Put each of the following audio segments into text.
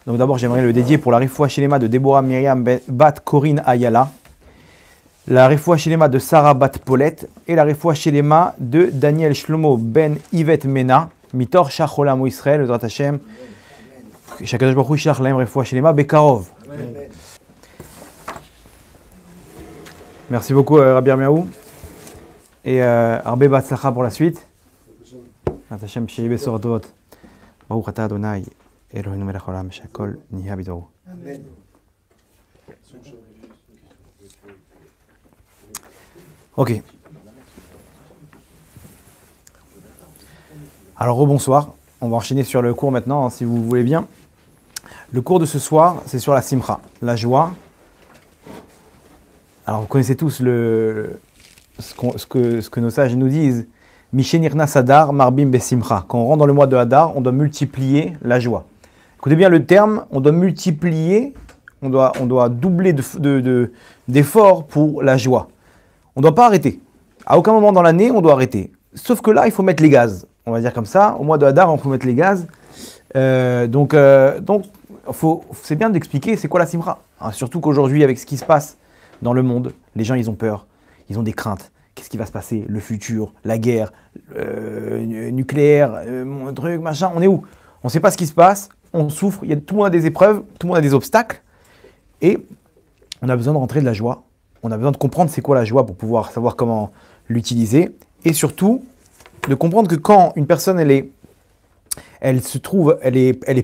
Donc d'abord, j'aimerais le dédier pour la Refoua Shelema de Déborah Myriam Bat Corinne Ayala, la Refoua Shelema de Sarah Bat Paulette et la Refoua Shelema de Daniel Shlomo Ben Yvette Mena, Mitor Shach Olam Israël, le Drat Hashem, Shakadosh Baruch Hu Shach Lahem Refoua Shelema Bekarov. Merci beaucoup Rabbi Armiaou et Arbe Batsacha pour la suite. Drat Hashem Shei Besor Tovot. Baruch Ata Adonai Eloheinu melech haolam shehakol nihyeh bidvaru. Amen. Ok. Alors rebonsoir. On va enchaîner sur le cours maintenant, si vous voulez bien. Le cours de ce soir, c'est sur la simcha, la joie. Alors vous connaissez tous ce que nos sages nous disent. Mishenirna Sadar Marbim Besimcha. Quand on rentre dans le mois de Hadar, on doit multiplier la joie. Écoutez bien le terme, on doit multiplier, on doit doubler d'efforts pour la joie. On ne doit pas arrêter. À aucun moment dans l'année, on doit arrêter. Sauf que là, il faut mettre les gaz. On va dire comme ça. Au mois de Hadar, il faut mettre les gaz. Donc c'est bien d'expliquer c'est quoi la simcha. Hein, surtout qu'aujourd'hui, avec ce qui se passe dans le monde, les gens, ils ont peur. Ils ont des craintes. Qu'est-ce qui va se passer? Le futur, la guerre, nucléaire, truc, machin. On est où? On ne sait pas ce qui se passe. On souffre. Tout le monde a des épreuves. Tout le monde a des obstacles. Et on a besoin de rentrer de la joie. On a besoin de comprendre c'est quoi la joie pour pouvoir savoir comment l'utiliser. Et surtout, de comprendre que quand une personne, elle est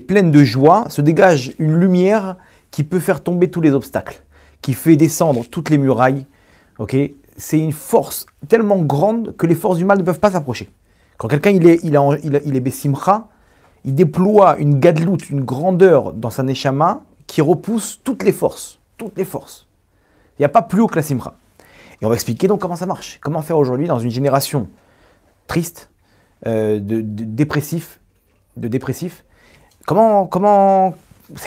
pleine de joie, se dégage une lumière qui peut faire tomber tous les obstacles, qui fait descendre toutes les murailles. Okay, c'est une force tellement grande que les forces du mal ne peuvent pas s'approcher. Quand quelqu'un il est besimcha, il déploie une gadlout, une grandeur dans sa neshama qui repousse toutes les forces. Toutes les forces. Il n'y a pas plus haut que la simcha. Et on va expliquer donc comment ça marche. Comment faire aujourd'hui dans une génération triste, de dépressifs. C'est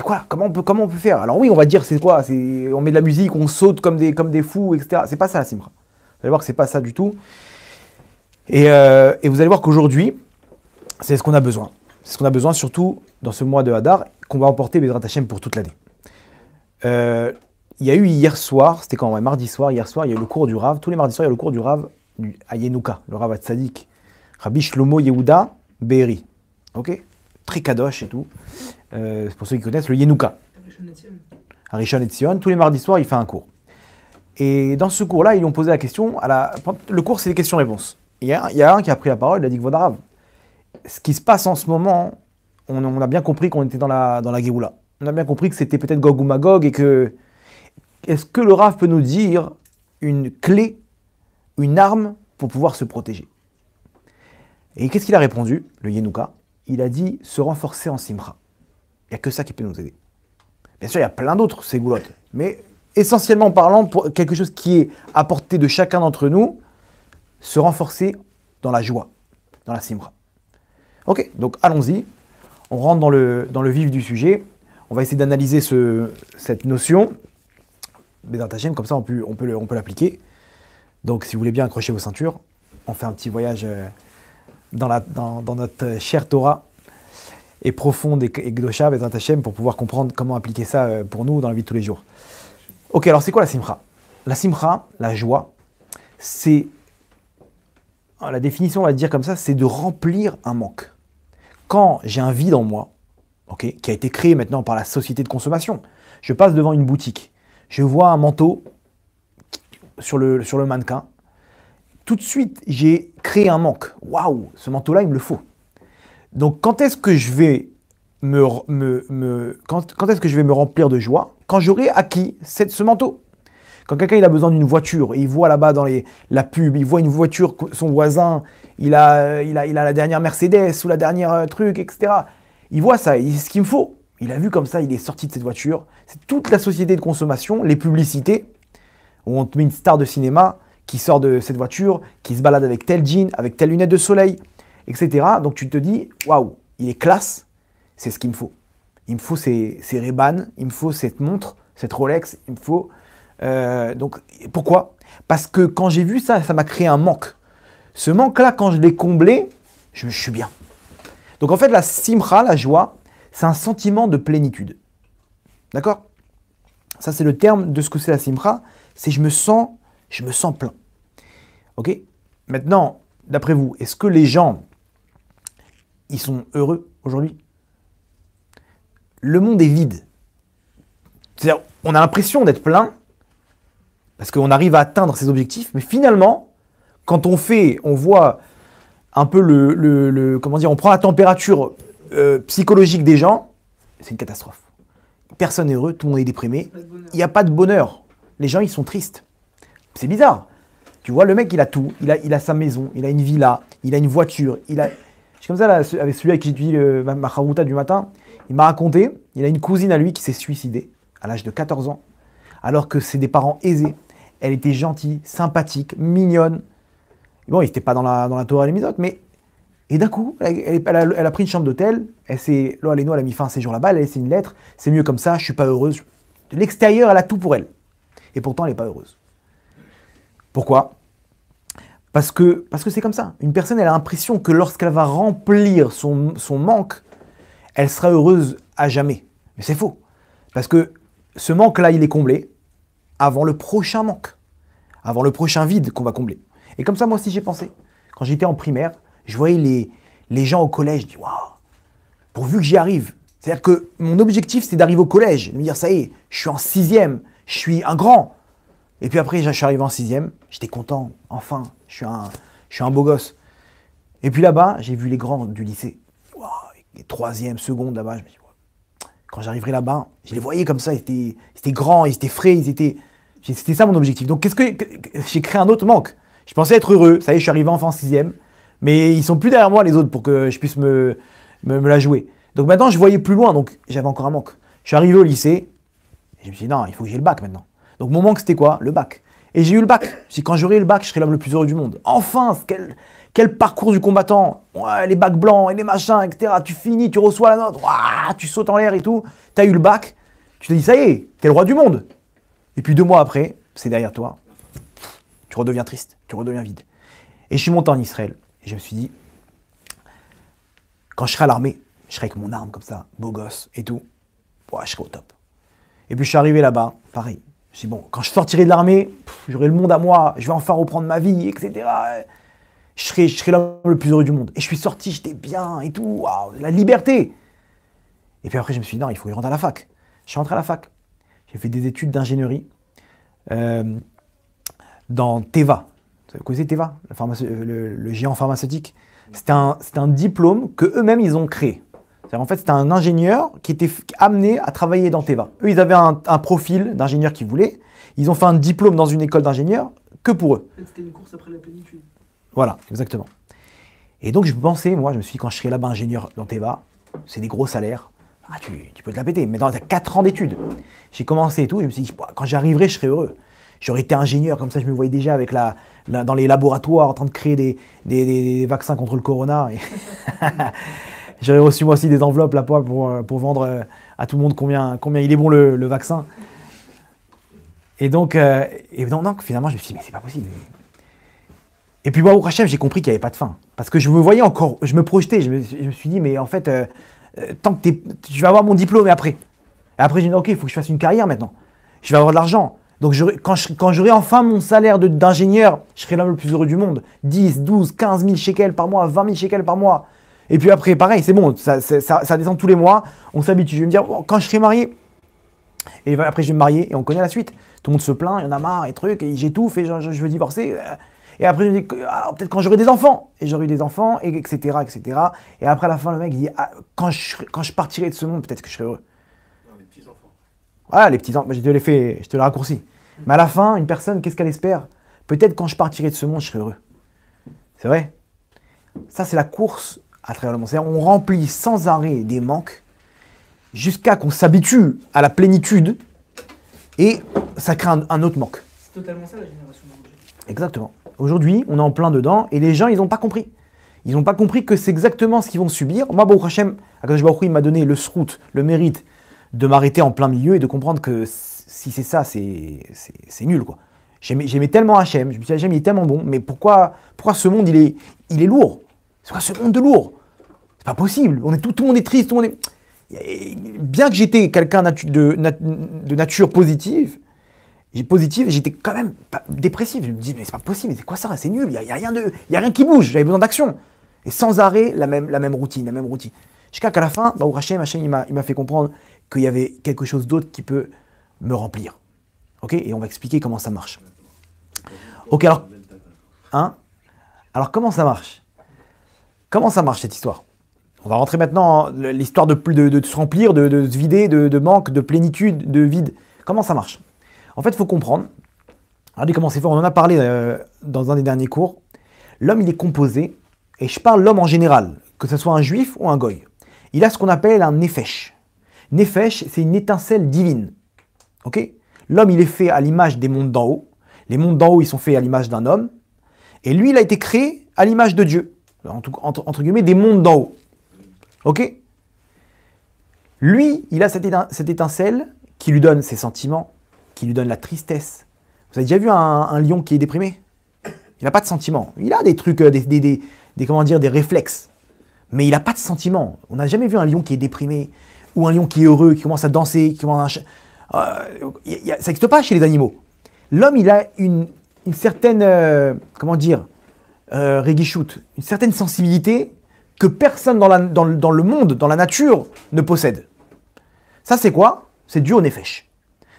quoi? Comment on peut faire? Alors oui, on va dire c'est quoi? On met de la musique, on saute comme des fous, etc. C'est pas ça la simcha. Vous allez voir que c'est pas ça du tout. Et vous allez voir qu'aujourd'hui, c'est ce qu'on a besoin. C'est ce qu'on a besoin surtout dans ce mois de Hadar, qu'on va emporter Bezrat Hashem pour toute l'année. Il y a eu hier soir, c'était quand? Mardi soir, hier soir, il y a eu le cours du Rav. Tous les mardis soirs, il y a le cours du Rav à Yenouka, le Rav Tzadik, Rabbi Shlomo Yehuda Be'eri. Ok? Très kadosh et tout. Pour ceux qui connaissent, le Yenouka. À Rishon LeZion, tous les mardis soirs, il fait un cours. Et dans ce cours-là, ils lui ont posé la question. Le cours, c'est des questions-réponses. Il y a un qui a pris la parole, il a dit que Vodarav, ce qui se passe en ce moment, on a bien compris qu'on était dans la Géoula. On a bien compris que c'était peut-être Gog ou Magog et que. Est-ce que le Rav peut nous dire une clé, une arme pour pouvoir se protéger? Et qu'est-ce qu'il a répondu, le Yenouka? Il a dit se renforcer en simcha. Il n'y a que ça qui peut nous aider. Bien sûr, il y a plein d'autres ségoulottes, mais essentiellement parlant, pour quelque chose qui est à portée de chacun d'entre nous, se renforcer dans la joie, dans la simcha. Ok, donc allons-y. On rentre dans le vif du sujet. On va essayer d'analyser cette notion. Bezrat Hashem, comme ça on peut l'appliquer. Donc si vous voulez bien accrocher vos ceintures, on fait un petit voyage dans notre chère Torah et profonde et Gdosha, Bezrat Hashem, pour pouvoir comprendre comment appliquer ça pour nous dans la vie de tous les jours. Ok, alors c'est quoi la simcha? La simcha, la joie, c'est, la définition on va dire comme ça, c'est de remplir un manque. Quand j'ai un vide en moi, okay, qui a été créé maintenant par la société de consommation, je passe devant une boutique, je vois un manteau sur le mannequin. Tout de suite, j'ai créé un manque. Waouh, ce manteau-là, il me le faut. Donc, quand est-ce que je vais quand est-ce que je vais me remplir de joie? Quand j'aurai acquis ce manteau. Quand quelqu'un il a besoin d'une voiture, et il voit là-bas dans la pub, il voit une voiture, son voisin, il a la dernière Mercedes ou la dernière truc, etc. Il voit ça, c'est ce qu'il me faut. Il a vu comme ça, il est sorti de cette voiture. C'est toute la société de consommation, les publicités, où on te met une star de cinéma qui sort de cette voiture, qui se balade avec tel jean, avec telle lunette de soleil, etc. Donc tu te dis, waouh, il est classe, c'est ce qu'il me faut. Il me faut ces Ray-Ban, il me faut cette montre, cette Rolex, il me faut... donc pourquoi? Parce que quand j'ai vu ça, ça m'a créé un manque. Ce manque-là, quand je l'ai comblé, je suis bien. Donc en fait, la simcha, la joie, c'est un sentiment de plénitude. D'accord? Ça, c'est le terme de ce que c'est la simcha. C'est je me sens plein. Ok? Maintenant, d'après vous, est-ce que les gens, ils sont heureux aujourd'hui? Le monde est vide. C'est-à-dire, on a l'impression d'être plein, parce qu'on arrive à atteindre ses objectifs, mais finalement, quand on voit un peu comment dire, on prend la température psychologique des gens, c'est une catastrophe. Personne n'est heureux, tout le monde est déprimé, il n'y a pas de bonheur. Les gens, ils sont tristes. C'est bizarre. Tu vois, le mec, il a tout, il a sa maison, il a une villa, il a une voiture, Je suis comme ça, là, avec celui avec qui j'étudie ma charouta du matin, il m'a raconté, il a une cousine à lui qui s'est suicidée à l'âge de 14 ans, alors que c'est des parents aisés. Elle était gentille, sympathique, mignonne. Bon, il n'était pas dans la Torah et les Mitzvot, mais... Et d'un coup, elle a pris une chambre d'hôtel, elle a mis fin à ses jours là-bas, elle a laissé une lettre, c'est mieux comme ça, je ne suis pas heureuse. De l'extérieur, elle a tout pour elle. Et pourtant, elle n'est pas heureuse. Pourquoi? Parce que c'est comme ça. Une personne, elle a l'impression que lorsqu'elle va remplir son manque, elle sera heureuse à jamais. Mais c'est faux. Parce que ce manque-là, il est comblé avant le prochain manque, avant le prochain vide qu'on va combler. Et comme ça, moi aussi, j'ai pensé. Quand j'étais en primaire, je voyais les gens au collège, je dis waouh, pourvu que j'y arrive. C'est-à-dire que mon objectif, c'est d'arriver au collège, de me dire ça y est, je suis en 6e, je suis un grand. Et puis après, je suis arrivé en 6e, j'étais content, enfin, je suis un beau gosse. Et puis là-bas, j'ai vu les grands du lycée, waouh, les 3e, seconde là-bas, je me dis waouh. Quand j'arriverai là-bas, je les voyais comme ça, ils étaient grands, ils étaient frais, c'était ça mon objectif. Donc j'ai créé un autre manque. Je pensais être heureux, ça y est, je suis arrivé enfin en 6e. Mais ils sont plus derrière moi, les autres, pour que je puisse me la jouer. Donc maintenant, je voyais plus loin, donc j'avais encore un manque. Je suis arrivé au lycée, et je me suis dit, non, il faut que j'ai le bac maintenant. Donc mon manque, c'était quoi? Le bac. Et j'ai eu le bac. Je me suis dit, quand j'aurai le bac, je serai l'homme le plus heureux du monde. Enfin, quel parcours du combattant. Ouais, les bacs blancs et les machins, etc. Tu finis, tu reçois la note, ouah, tu sautes en l'air et tout. Tu as eu le bac. Tu te dis, ça y est, t'es le roi du monde. Et puis 2 mois après, c'est derrière toi. Tu redeviens triste, tu redeviens vide. Et je suis monté en Israël. Et je me suis dit, quand je serai à l'armée, je serai avec mon arme comme ça, beau gosse et tout, ouais, je serai au top. Et puis je suis arrivé là-bas, pareil. Je me suis dit, bon, quand je sortirai de l'armée, j'aurai le monde à moi, je vais enfin reprendre ma vie, etc. Je serai l'homme le plus heureux du monde. Et je suis sorti, j'étais bien et tout, waouh, la liberté. Et puis après, je me suis dit, non, il faut que je rentre à la fac. Je suis rentré à la fac. J'ai fait des études d'ingénierie dans Teva. Vous connaissez Teva, le géant pharmaceutique? C'était un diplôme qu'eux-mêmes, ils ont créé. En fait, c'était un ingénieur qui était amené à travailler dans Teva. Eux, ils avaient un profil d'ingénieur qu'ils voulaient. Ils ont fait un diplôme dans une école d'ingénieur que pour eux. C'était une course après la plénitude. Voilà, exactement. Et donc, je pensais, moi, je me suis dit, quand je serai là-bas ingénieur dans Teva, c'est des gros salaires. Ah, tu peux te la péter. Mais tu as 4 ans d'études. J'ai commencé et tout, et je me suis dit, quand j'arriverai, je serai heureux. J'aurais été ingénieur, comme ça, je me voyais déjà avec dans les laboratoires en train de créer des vaccins contre le corona. Et j'aurais reçu moi aussi des enveloppes là pour vendre à tout le monde combien il est bon le vaccin. Et donc, finalement, je me suis dit, mais c'est pas possible. Et puis, moi, au Hachem, j'ai compris qu'il n'y avait pas de fin. Parce que je me voyais encore, je me projetais, je me suis dit, mais en fait, tant que je vais avoir mon diplôme et après. Et après, j'ai dit, ok, il faut que je fasse une carrière maintenant. Je vais avoir de l'argent. Donc, quand j'aurai enfin mon salaire d'ingénieur, je serai l'homme le plus heureux du monde. 10, 12, 15 000 shekels par mois, 20 000 shekels par mois. Et puis après, pareil, c'est bon, ça descend tous les mois. On s'habitue. Je vais me dire, bon, quand je serai marié, et après je vais me marier, et on connaît la suite. Tout le monde se plaint, il y en a marre, et trucs, et j'étouffe, et je veux divorcer. Et après, je me dis, peut-être quand j'aurai des enfants. Et j'aurai eu des enfants, et etc., etc. Et après, à la fin, le mec, il dit, quand je partirai de ce monde, peut-être que je serai heureux. Voilà, les petits enfants, je te l'ai raccourci. Mais à la fin, une personne, qu'est-ce qu'elle espère? Peut-être quand je partirai de ce monde, je serai heureux. C'est vrai? Ça, c'est la course à travers le monde. C'est-à-dire, on remplit sans arrêt des manques jusqu'à qu'on s'habitue à la plénitude et ça crée un autre manque. C'est totalement ça la génération d'aujourd'hui. Exactement. Aujourd'hui, on est en plein dedans et les gens, ils n'ont pas compris. Ils n'ont pas compris que c'est exactement ce qu'ils vont subir. Moi, Baruch Hashem, Akadosh Baruch Hu, il m'a donné le srout, le mérite de m'arrêter en plein milieu et de comprendre que si c'est ça, c'est nul, quoi. J'aimais tellement Hachem, je me suis dit, Hachem, il est tellement bon, mais pourquoi ce monde, il est lourd? C'est quoi ce monde de lourd? C'est pas possible, tout le monde est triste, Bien que j'étais quelqu'un de nature positive, j'étais quand même dépressif. Je me dis, mais c'est pas possible, c'est quoi ça? C'est nul, il n'y a rien qui bouge, j'avais besoin d'action. Et sans arrêt, la même routine. Jusqu'à qu'à la fin, Hachem, il m'a fait comprendre qu'il y avait quelque chose d'autre qui peut me remplir. Ok? Et on va expliquer comment ça marche. Ok, alors comment ça marche? Comment ça marche cette histoire? On va rentrer maintenant dans l'histoire de se remplir, de se vider, de manque, de plénitude, de vide. Comment ça marche? En fait, il faut comprendre. Regardez comment c'est fort. On en a parlé dans un des derniers cours. L'homme, il est composé, et je parle l'homme en général, que ce soit un juif ou un goy. Il a ce qu'on appelle un nefesh. Nefesh, c'est une étincelle divine. Ok? L'homme, il est fait à l'image des mondes d'en haut. Les mondes d'en haut, ils sont faits à l'image d'un homme. Et lui, il a été créé à l'image de Dieu. Entre guillemets, des mondes d'en haut. Ok? Lui, il a cette étincelle qui lui donne ses sentiments, qui lui donne la tristesse. Vous avez déjà vu un lion qui est déprimé? Il n'a pas de sentiments. Il a des trucs, des réflexes. Mais il n'a pas de sentiments. On n'a jamais vu un lion qui est déprimé, ou un lion qui est heureux, qui commence à danser, qui commence ça n'existe pas chez les animaux. L'homme, il a une certaine, réguichoute, une certaine sensibilité que personne dans le monde, dans la nature, ne possède. Ça, c'est quoi? C'est dû au nefesh.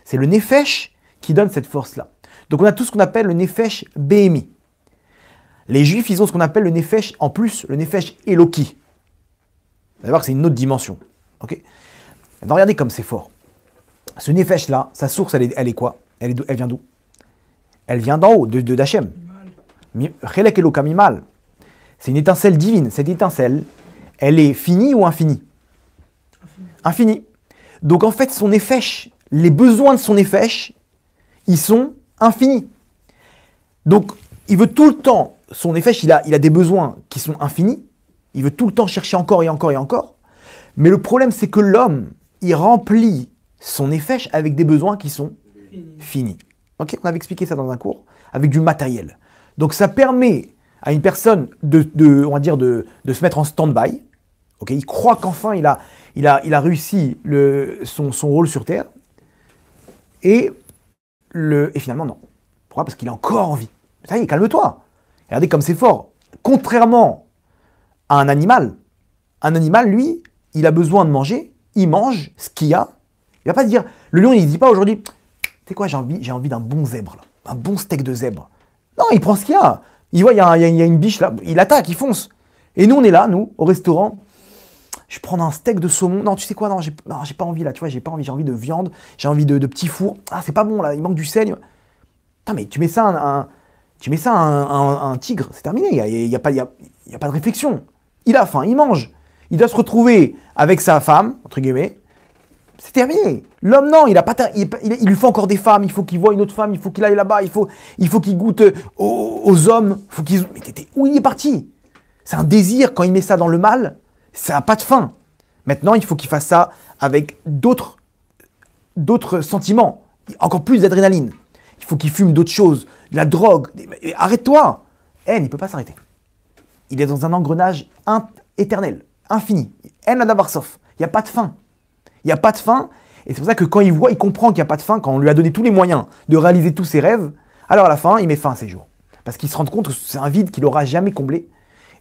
C'est le nefesh qui donne cette force-là. Donc on a tout ce qu'on appelle le nefesh béhémi. Les juifs, ils ont ce qu'on appelle le nefesh, en plus, le nefesh Eloki. Vous allez voir que c'est une autre dimension. Ok? Maintenant, regardez comme c'est fort. Ce nefesh-là, sa source, elle est quoi? Elle vient d'où? Elle vient d'en haut, d'Hachem. Chelek Eloka Mimal. C'est une étincelle divine. Cette étincelle, elle est finie ou infinie? Infinie. Donc en fait, son nefesh, les besoins de son nefesh, ils sont infinis. Donc, il veut tout le temps, son nefesh, il a des besoins qui sont infinis. Il veut tout le temps chercher encore et encore et encore. Mais le problème, c'est que l'homme, il remplit son nefesh avec des besoins qui sont finis. Ok, on avait expliqué ça dans un cours, avec du matériel. Donc ça permet à une personne de se mettre en stand-by. Ok, il croit qu'enfin il a réussi son rôle sur Terre. Et finalement non. Pourquoi? Parce qu'il a encore envie. Ça y est, calme-toi. Regardez comme c'est fort. Contrairement à un animal, lui, il a besoin de manger, il mange ce qu'il y a. Il va pas se dire, le lion, il ne dit pas aujourd'hui, tu sais quoi, j'ai envie d'un bon zèbre, là, un bon steak de zèbre. Non, il prend ce qu'il y a. Il voit, il y a une biche là, il attaque, il fonce. Et nous, on est là, nous, au restaurant. Je prends un steak de saumon. Non, tu sais quoi, non, j'ai pas envie là, tu vois, j'ai pas envie, j'ai envie de viande, j'ai envie de petits fours. Ah, c'est pas bon là, il manque du sel. Putain, mais tu mets ça à un tigre, c'est terminé, il n'y a pas de réflexion. Il a faim, il mange. Il doit se retrouver avec sa femme, entre guillemets. C'est terminé. L'homme, non, il lui faut encore des femmes, il faut qu'il voit une autre femme, il faut qu'il aille là-bas, il faut qu'il goûte aux hommes. Mais où il est parti? C'est un désir, quand il met ça dans le mal, ça n'a pas de fin. Maintenant, il faut qu'il fasse ça avec d'autres sentiments, encore plus d'adrénaline. Il faut qu'il fume d'autres choses, de la drogue. Arrête-toi. Il ne peut pas s'arrêter. Il est dans un engrenage éternel, infini. En Adabarsof. Il n'y a pas de fin. Il n'y a pas de fin. Et c'est pour ça que quand il comprend qu'il n'y a pas de fin, quand on lui a donné tous les moyens de réaliser tous ses rêves, alors à la fin, il met fin à ses jours. Parce qu'il se rend compte que c'est un vide qu'il n'aura jamais comblé.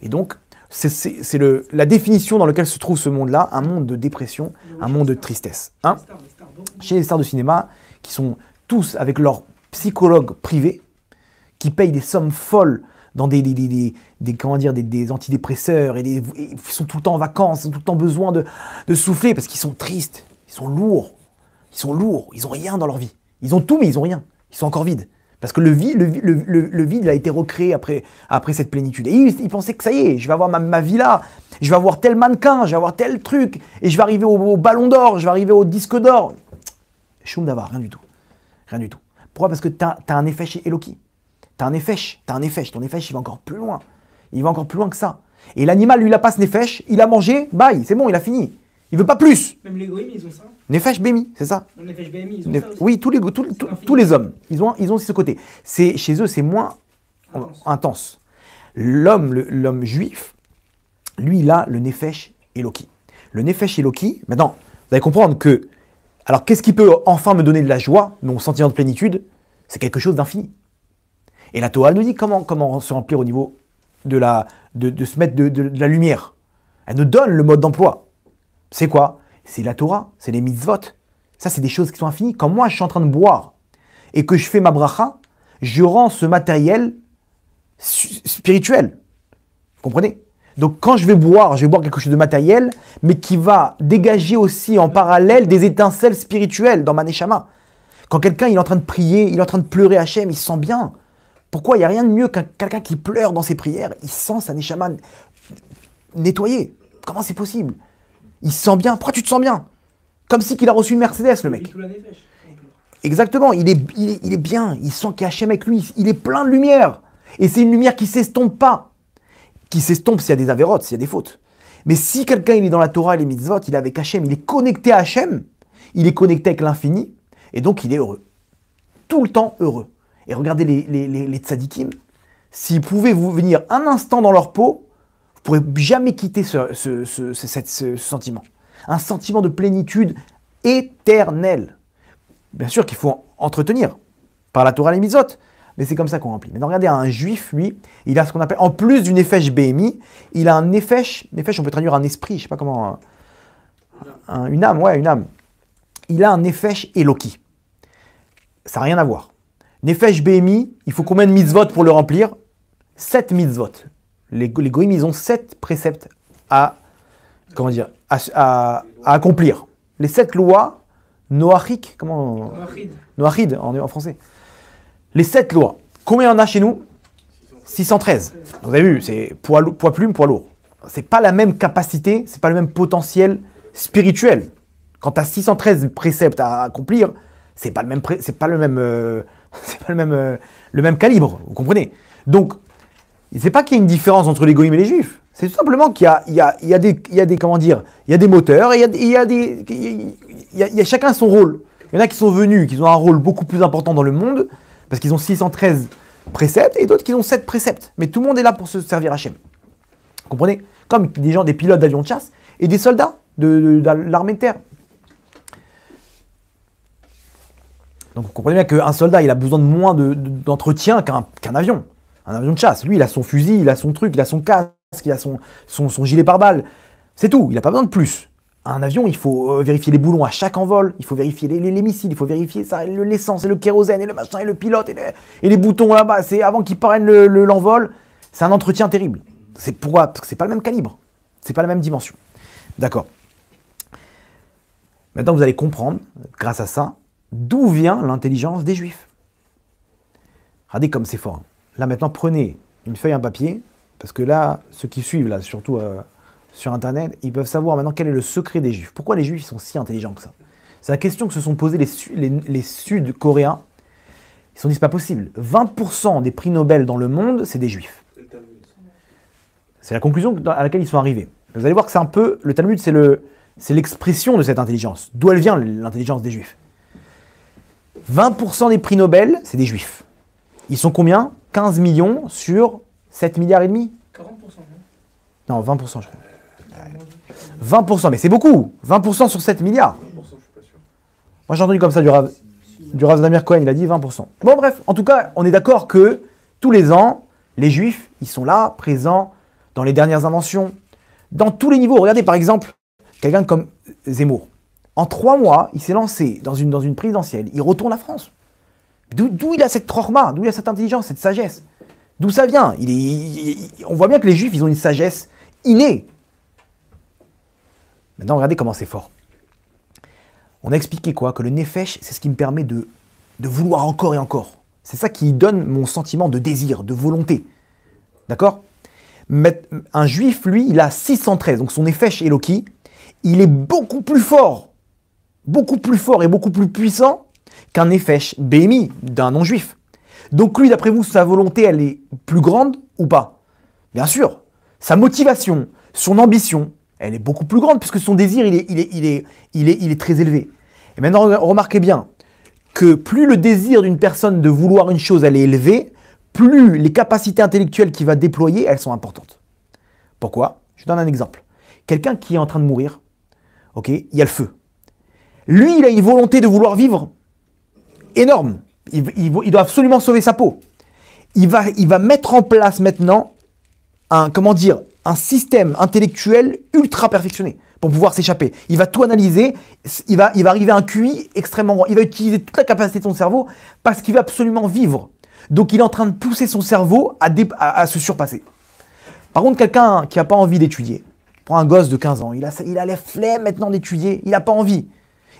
Et donc, c'est la définition dans laquelle se trouve ce monde-là, un monde de dépression, un monde de tristesse. Hein? Chez les stars de cinéma, qui sont tous avec leurs psychologues privés, qui payent des sommes folles dans des antidépresseurs, et ils sont tout le temps en vacances, ils ont tout le temps besoin de souffler, parce qu'ils sont tristes, ils sont lourds, ils n'ont rien dans leur vie. Ils ont tout, mais ils n'ont rien. Ils sont encore vides. Parce que le vide, il a été recréé après cette plénitude. Et ils pensaient que ça y est, je vais avoir ma villa, je vais avoir tel mannequin, je vais avoir tel truc, et je vais arriver au ballon d'or, je vais arriver au disque d'or. Choum d'avoir, rien du tout. Rien du tout. Pourquoi? Parce que tu as un effet chez Eloki. T'as un nefesh, ton nefesh, il va encore plus loin. Il va encore plus loin que ça. Et l'animal, lui, il n'a pas ce nefesh, il a mangé, bye, c'est bon, il a fini. Il veut pas plus. Même les goïms, ils ont ça. Nefesh bémi, c'est ça. Le nefesh BMI, ils ont ça aussi. Oui, tous les hommes, ils ont aussi ce côté. Chez eux, c'est moins intense. L'homme juif, lui, il a le nefesh Eloki. le Nefesh Eloki, maintenant, vous allez comprendre que, alors qu'est-ce qui peut enfin me donner de la joie, mon sentiment de plénitude? C'est quelque chose d'infini. Et la Torah nous dit comment se remplir au niveau de se mettre de la lumière. Elle nous donne le mode d'emploi. C'est quoi? C'est la Torah, c'est les mitzvot. Ça, c'est des choses qui sont infinies. Quand moi, je suis en train de boire et que je fais ma bracha, je rends ce matériel spirituel. Vous comprenez? Donc, quand je vais boire quelque chose de matériel, mais qui va dégager aussi en parallèle des étincelles spirituelles dans ma neshama. Quand quelqu'un il est en train de prier, il est en train de pleurer Hachem, il se sent bien. Pourquoi? Il n'y a rien de mieux qu'un quelqu'un qui pleure dans ses prières, il sent sa neshama nettoyée. Comment c'est possible? Il se sent bien. Pourquoi tu te sens bien? Comme si qu'il a reçu une Mercedes, le mec. Exactement, il est bien, il sent qu'il y a Hachem avec lui, il est plein de lumière. Et c'est une lumière qui ne s'estompe pas. Qui s'estompe s'il y a des avérotes, s'il y a des fautes. Mais si quelqu'un il est dans la Torah et les mitzvot, il est avec Hachem, il est connecté à Hachem, il est connecté avec l'infini, et donc il est heureux. Tout le temps heureux. Et regardez les tzadikim, s'ils pouvaient vous venir un instant dans leur peau, vous ne pourrez jamais quitter ce sentiment. Un sentiment de plénitude éternelle. Bien sûr qu'il faut entretenir par la Torah et les mitzvot, mais c'est comme ça qu'on remplit. Maintenant, regardez, un juif, lui, il a ce qu'on appelle, en plus du nefesh BMI, il a un nefesh on peut traduire un esprit, je ne sais pas comment, une âme, ouais, une âme. Il a un nefesh Eloki. Ça n'a rien à voir. Nefesh BMI, il faut combien de mitzvot pour le remplir? 7 mitzvot. Les goïms, ils ont 7 préceptes à accomplir. Les 7 lois, noachik, comment? Noachid en français. Les 7 lois. Combien il y en a chez nous? 613. Vous avez vu, c'est poids plume, poids lourd. C'est pas la même capacité, c'est pas le même potentiel spirituel. Quand tu as 613 préceptes à accomplir, c'est pas le même calibre, vous comprenez? Donc, c'est pas qu'il y a une différence entre les goïms et les juifs. C'est tout simplement qu'il y a des moteurs et il y a chacun son rôle. Il y en a qui sont venus, qui ont un rôle beaucoup plus important dans le monde, parce qu'ils ont 613 préceptes, et d'autres qui ont 7 préceptes. Mais tout le monde est là pour se servir Hachem. Vous comprenez? Comme des pilotes d'avions de chasse et des soldats de l'armée de terre. Donc vous comprenez bien qu'un soldat, il a besoin de moins d'entretien qu'un avion. Un avion de chasse, lui, il a son fusil, il a son truc, il a son casque, il a son gilet pare-balles. C'est tout, il n'a pas besoin de plus. Un avion, il faut vérifier les boulons à chaque envol, il faut vérifier les missiles, il faut vérifier ça, l'essence et le kérosène et le machin et le pilote et les boutons là-bas. C'est avant qu'ils parrainent l'envol. C'est un entretien terrible. C'est pourquoi? Parce que c'est pas le même calibre. C'est pas la même dimension. D'accord. Maintenant, vous allez comprendre, grâce à ça, d'où vient l'intelligence des Juifs. Regardez comme c'est fort. Là, maintenant, prenez une feuille, un papier, parce que là, ceux qui suivent, là, surtout sur Internet, ils peuvent savoir maintenant quel est le secret des Juifs. Pourquoi les Juifs sont si intelligents que ça? C'est la question que se sont posées les Sud-Coréens. Ils se sont dit, c'est pas possible. 20% des prix Nobel dans le monde, c'est des Juifs. C'est la conclusion à laquelle ils sont arrivés. Vous allez voir que c'est un peu... Le Talmud, c'est l'expression de cette intelligence. D'où elle vient, l'intelligence des Juifs? 20% des prix Nobel, c'est des Juifs. Ils sont combien? 15 millions sur 7 milliards et demi? 40%. Non, 20%, je crois. 20%, mais c'est beaucoup. 20% sur 7 milliards. Moi, j'ai entendu comme ça du Rav Damir Cohen, il a dit 20%. Bon, bref, en tout cas, on est d'accord que tous les ans, les Juifs, ils sont là, présents dans les dernières inventions, dans tous les niveaux. Regardez, par exemple, quelqu'un comme Zemmour. En 3 mois, il s'est lancé dans une présidentielle. Il retourne la France. D'où il a cette trorma, d'où il a cette intelligence, cette sagesse? D'où ça vient? On voit bien que les Juifs, ils ont une sagesse innée. Maintenant, regardez comment c'est fort. On a expliqué quoi? Que le nefesh, c'est ce qui me permet de vouloir encore et encore. C'est ça qui donne mon sentiment de désir, de volonté. D'accord? Mais un juif, lui, il a 613. Donc son nefesh Eloki, il est beaucoup plus fort et beaucoup plus puissant qu'un nefesh BMI d'un non-juif. Donc lui, d'après vous, sa volonté, elle est plus grande ou pas? Bien sûr. Sa motivation, son ambition, elle est beaucoup plus grande puisque son désir, il est très élevé. Et maintenant, remarquez bien que plus le désir d'une personne de vouloir une chose, elle est élevée, plus les capacités intellectuelles qu'il va déployer, elles sont importantes. Pourquoi? Je donne un exemple. Quelqu'un qui est en train de mourir, ok, il y a le feu. Lui, il a une volonté de vouloir vivre énorme. Il doit absolument sauver sa peau. Il va mettre en place maintenant un système intellectuel ultra perfectionné pour pouvoir s'échapper. Il va tout analyser, il va arriver à un QI extrêmement grand. Il va utiliser toute la capacité de son cerveau parce qu'il veut absolument vivre. Donc il est en train de pousser son cerveau à se surpasser. Par contre, quelqu'un qui n'a pas envie d'étudier, prend un gosse de 15 ans, il a les flemmes maintenant d'étudier, il n'a pas envie.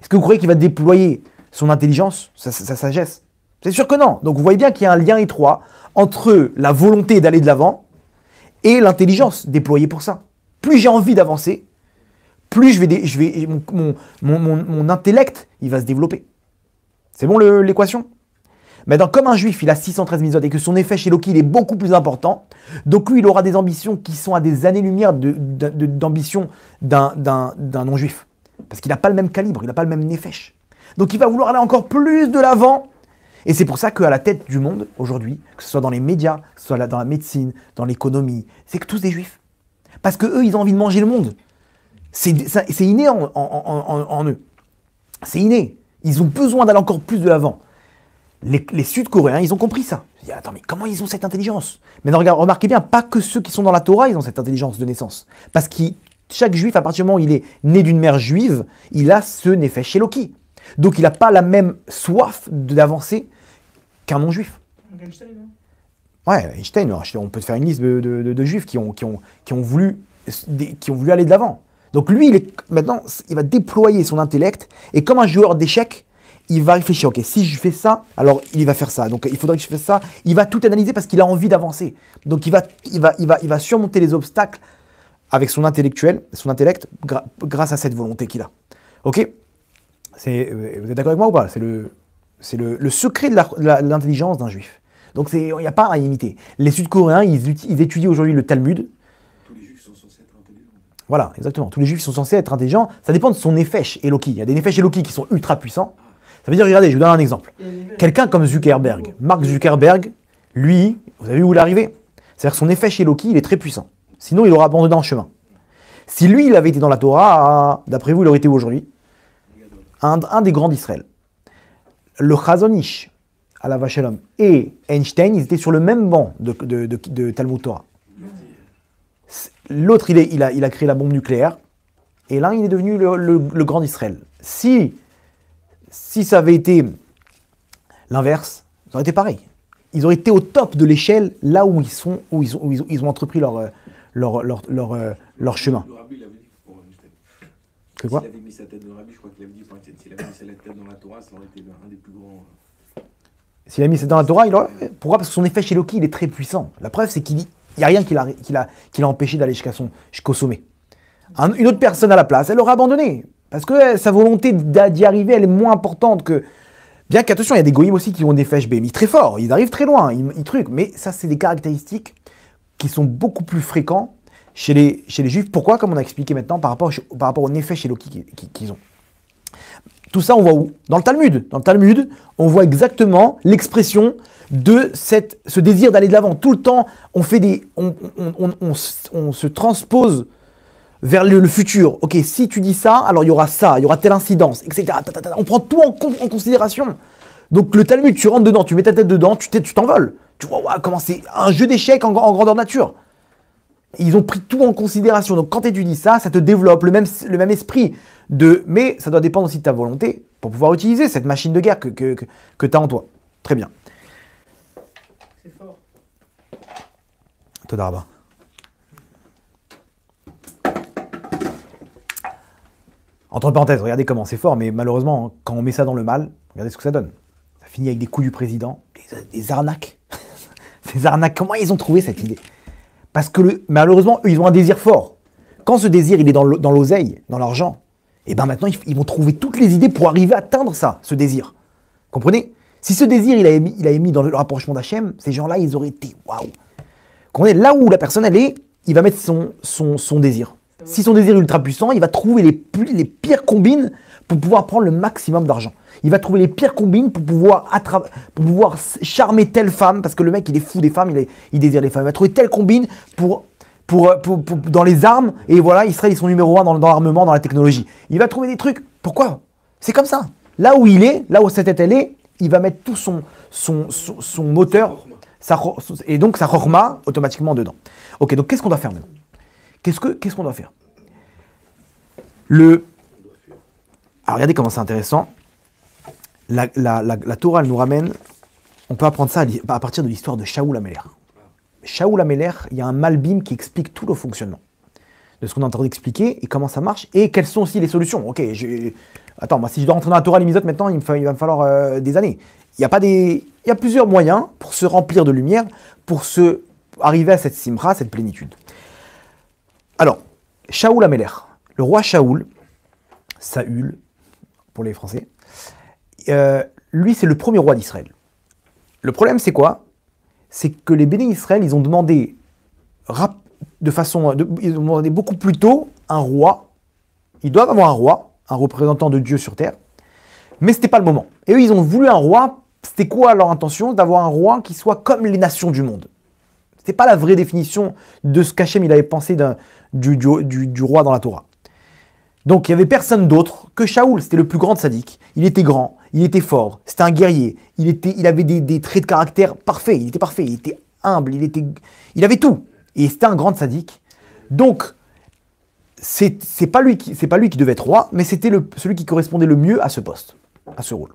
Est-ce que vous croyez qu'il va déployer son intelligence, sa sagesse? C'est sûr que non. Donc vous voyez bien qu'il y a un lien étroit entre la volonté d'aller de l'avant et l'intelligence déployée pour ça. Plus j'ai envie d'avancer, plus mon intellect il va se développer. C'est bon l'équation? Maintenant, comme un juif, il a 613 mitzvot et que son effet chez Loki il est beaucoup plus important, donc lui, il aura des ambitions qui sont à des années-lumière d'ambition d'un non-juif. Parce qu'il n'a pas le même calibre, il n'a pas le même nefesh. Donc il va vouloir aller encore plus de l'avant. Et c'est pour ça qu'à la tête du monde, aujourd'hui, que ce soit dans les médias, que ce soit dans la médecine, dans l'économie, c'est que tous des juifs. Parce qu'eux, ils ont envie de manger le monde. C'est inné en eux. C'est inné. Ils ont besoin d'aller encore plus de l'avant. Les Sud-Coréens, ils ont compris ça. Ils disent, attends, mais comment ils ont cette intelligence? Mais non, remarquez bien, pas que ceux qui sont dans la Torah, ils ont cette intelligence de naissance. Parce que chaque juif, à partir du moment où il est né d'une mère juive, il a ce nefesh Eloki. Donc il n'a pas la même soif d'avancer qu'un non-juif. Einstein, non? Ouais, Einstein, on peut te faire une liste de juifs qui ont voulu aller de l'avant. Donc lui, maintenant, il va déployer son intellect, et comme un joueur d'échecs, il va réfléchir, ok, si je fais ça, alors il va faire ça. Donc il faudrait que je fasse ça. Il va tout analyser parce qu'il a envie d'avancer. Donc il va surmonter les obstacles avec son intellect, grâce à cette volonté qu'il a. Ok? Vous êtes d'accord avec moi ou pas? C'est le secret de l'intelligence d'un juif. Donc il n'y a pas à imiter. Les Sud-Coréens, ils étudient aujourd'hui le Talmud. Tous les juifs sont censés être intelligents. Voilà, exactement. Tous les juifs sont censés être intelligents. Ça dépend de son nefesh Eloki. Il y a des nefesh Eloki qui sont ultra puissants. Ça veut dire, regardez, je vous donne un exemple. Quelqu'un comme Zuckerberg, Mark Zuckerberg, lui, vous avez vu où il est arrivé? C'est-à-dire que son nefesh Eloki, il est très puissant. Sinon, il aurait abandonné en chemin. Si lui, il avait été dans la Torah, d'après vous, il aurait été où aujourd'hui? Un des grands d'Israël. Le Chazon Ish, Alav Shalom, et Einstein, ils étaient sur le même banc de Talmud Torah. L'autre, il a créé la bombe nucléaire, et l'un, il est devenu le grand d'Israël. Si ça avait été l'inverse, ça aurait été pareil. Ils auraient été au top de l'échelle, là où ils ont entrepris leur chemin. Le rabbi, il avait dit pour Einstein. C'est quoi? S'il avait mis sa tête dans le rabbi, je crois qu'il avait dit pour Einstein, s'il avait mis sa tête dans la Torah, ça aurait été un des plus grands. S'il a mis ça dans la Torah, pourquoi? Parce que son effet chez Loki, il est très puissant. La preuve, c'est qu'il n'y a rien qui l'a empêché d'aller jusqu'au sommet. Une autre personne à la place, elle aurait abandonné. Parce que sa volonté d'y arriver, elle est moins importante que... Bien qu'attention, il y a des goïms aussi qui ont des fèches bémis très forts. Ils arrivent très loin, ils truquent. Mais ça, c'est des caractéristiques qui sont beaucoup plus fréquents chez les juifs. Pourquoi? Comme on a expliqué maintenant, par rapport au nefesh chez Loki qu'ils ont. Tout ça, on voit où? Dans le Talmud. Dans le Talmud, on voit exactement l'expression de ce désir d'aller de l'avant. Tout le temps, on se transpose vers le futur. Ok, si tu dis ça, alors il y aura ça, il y aura telle incidence, etc. On prend tout en considération. Donc le Talmud, tu rentres dedans, tu mets ta tête dedans, tu t'envoles. Tu vois, wow, comment c'est un jeu d'échecs en grandeur nature. Ils ont pris tout en considération. Donc quand tu étudies ça, ça te développe le même esprit. Mais ça doit dépendre aussi de ta volonté pour pouvoir utiliser cette machine de guerre que tu as en toi. Très bien. C'est fort. Toda Rabba. Entre parenthèses, regardez comment c'est fort, mais malheureusement, quand on met ça dans le mal, regardez ce que ça donne. Ça finit avec des coups du président, des arnaques. Des arnaques, comment ils ont trouvé cette idée? Parce que malheureusement, eux, ils ont un désir fort. Quand ce désir, il est dans l'oseille, dans l'argent, et bien maintenant, ils vont trouver toutes les idées pour arriver à atteindre ça, ce désir. Comprenez? Si ce désir, il a mis dans le rapprochement d'Hachem, ces gens-là, ils auraient été waouh. Comprenez? Là où la personne, elle est, il va mettre son désir. Si son désir est ultra puissant, il va trouver les pires combines pour pouvoir prendre le maximum d'argent. Il va trouver les pires combines pour pouvoir charmer telle femme, parce que le mec, il est fou des femmes, il désire les femmes. Il va trouver telle combine pour dans les armes, et voilà, Israël ils sont numéro 1 dans l'armement, dans la technologie. Il va trouver des trucs. Pourquoi? C'est comme ça. Là où il est, là où sa tête elle est, il va mettre tout son moteur, et donc sa chorma automatiquement dedans. Ok, donc qu'est-ce qu'on doit faire maintenant? Qu'est-ce qu'on doit faire? Alors regardez comment c'est intéressant. La Torah elle nous ramène, on peut apprendre ça à partir de l'histoire de Shaoul HaMelech. Shaoul HaMelech, il y a un Malbim qui explique tout le fonctionnement de ce qu'on est en train d'expliquer et comment ça marche et quelles sont aussi les solutions. Ok, attends, moi si je dois rentrer dans la Torah Limizot maintenant, il va me falloir des années. Il y a plusieurs moyens pour se remplir de lumière, pour arriver à cette simra, cette plénitude. Alors, Shaoul HaMelech, le roi Shaoul, Saül pour les Français, lui c'est le premier roi d'Israël. Le problème c'est quoi? C'est que les bénis Israël, ils ont demandé ils ont demandé beaucoup plus tôt un roi. Ils doivent avoir un roi, un représentant de Dieu sur terre, mais c'était pas le moment. Et eux, ils ont voulu un roi. C'était quoi leur intention? D'avoir un roi qui soit comme les nations du monde. C'était pas la vraie définition de ce qu'Hachem il avait pensé du roi dans la Torah. Donc il y avait personne d'autre que Shaoul. C'était le plus grand tzaddik. Il était grand, il était fort, c'était un guerrier. Il avait des traits de caractère parfaits. Il était parfait, il était humble, il avait tout. Et c'était un grand tzaddik. Donc c'est pas lui qui devait être roi, mais c'était celui qui correspondait le mieux à ce poste, à ce rôle.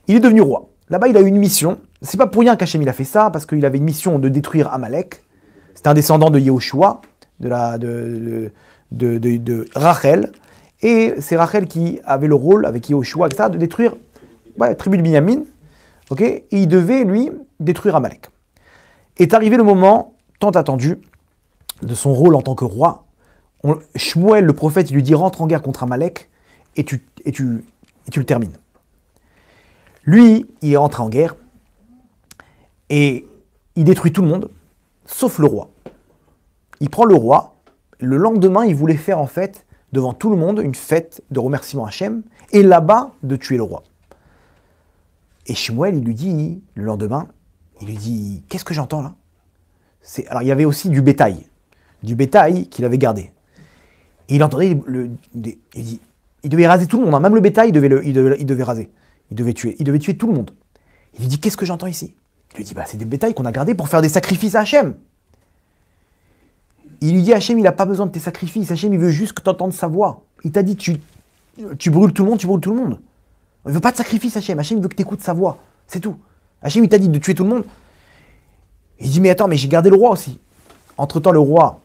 Il est devenu roi. Là-bas, il a eu une mission. C'est pas pour rien qu'Hachem il a fait ça, parce qu'il avait une mission de détruire Amalek. C'était un descendant de Yehoshua, de Rachel. Et c'est Rachel qui avait le rôle, avec Yehoshua, etc., de détruire la tribu de Binyamin. Okay, et il devait, lui, détruire Amalek. Est arrivé le moment tant attendu de son rôle en tant que roi. Shmuel, le prophète, il lui dit rentre en guerre contre Amalek et tu le termines. Lui, il est rentré en guerre et il détruit tout le monde, sauf le roi. Il prend le roi. Le lendemain, il voulait faire en fait, devant tout le monde, une fête de remerciement à Hachem et là-bas, de tuer le roi. Et Shmuel, il lui dit, le lendemain, il lui dit qu'est-ce que j'entends là? Alors, il y avait aussi du bétail qu'il avait gardé. Et il entendait, il dit, il devait raser tout le monde, hein. Même le bétail, il devait raser. Il devait tuer tout le monde. Il lui dit, qu'est-ce que j'entends ici? Il lui dit, c'est des bétails qu'on a gardés pour faire des sacrifices à Hachem. Il lui dit, Hachem, il n'a pas besoin de tes sacrifices. Hachem, il veut juste que tu entendes sa voix. Il t'a dit, tu brûles tout le monde, tu brûles tout le monde. Il ne veut pas de sacrifice, Hachem. Hachem, il veut que tu écoutes sa voix. C'est tout. Hachem, il t'a dit de tuer tout le monde. Il dit, mais attends, mais j'ai gardé le roi aussi. Entre-temps, le roi,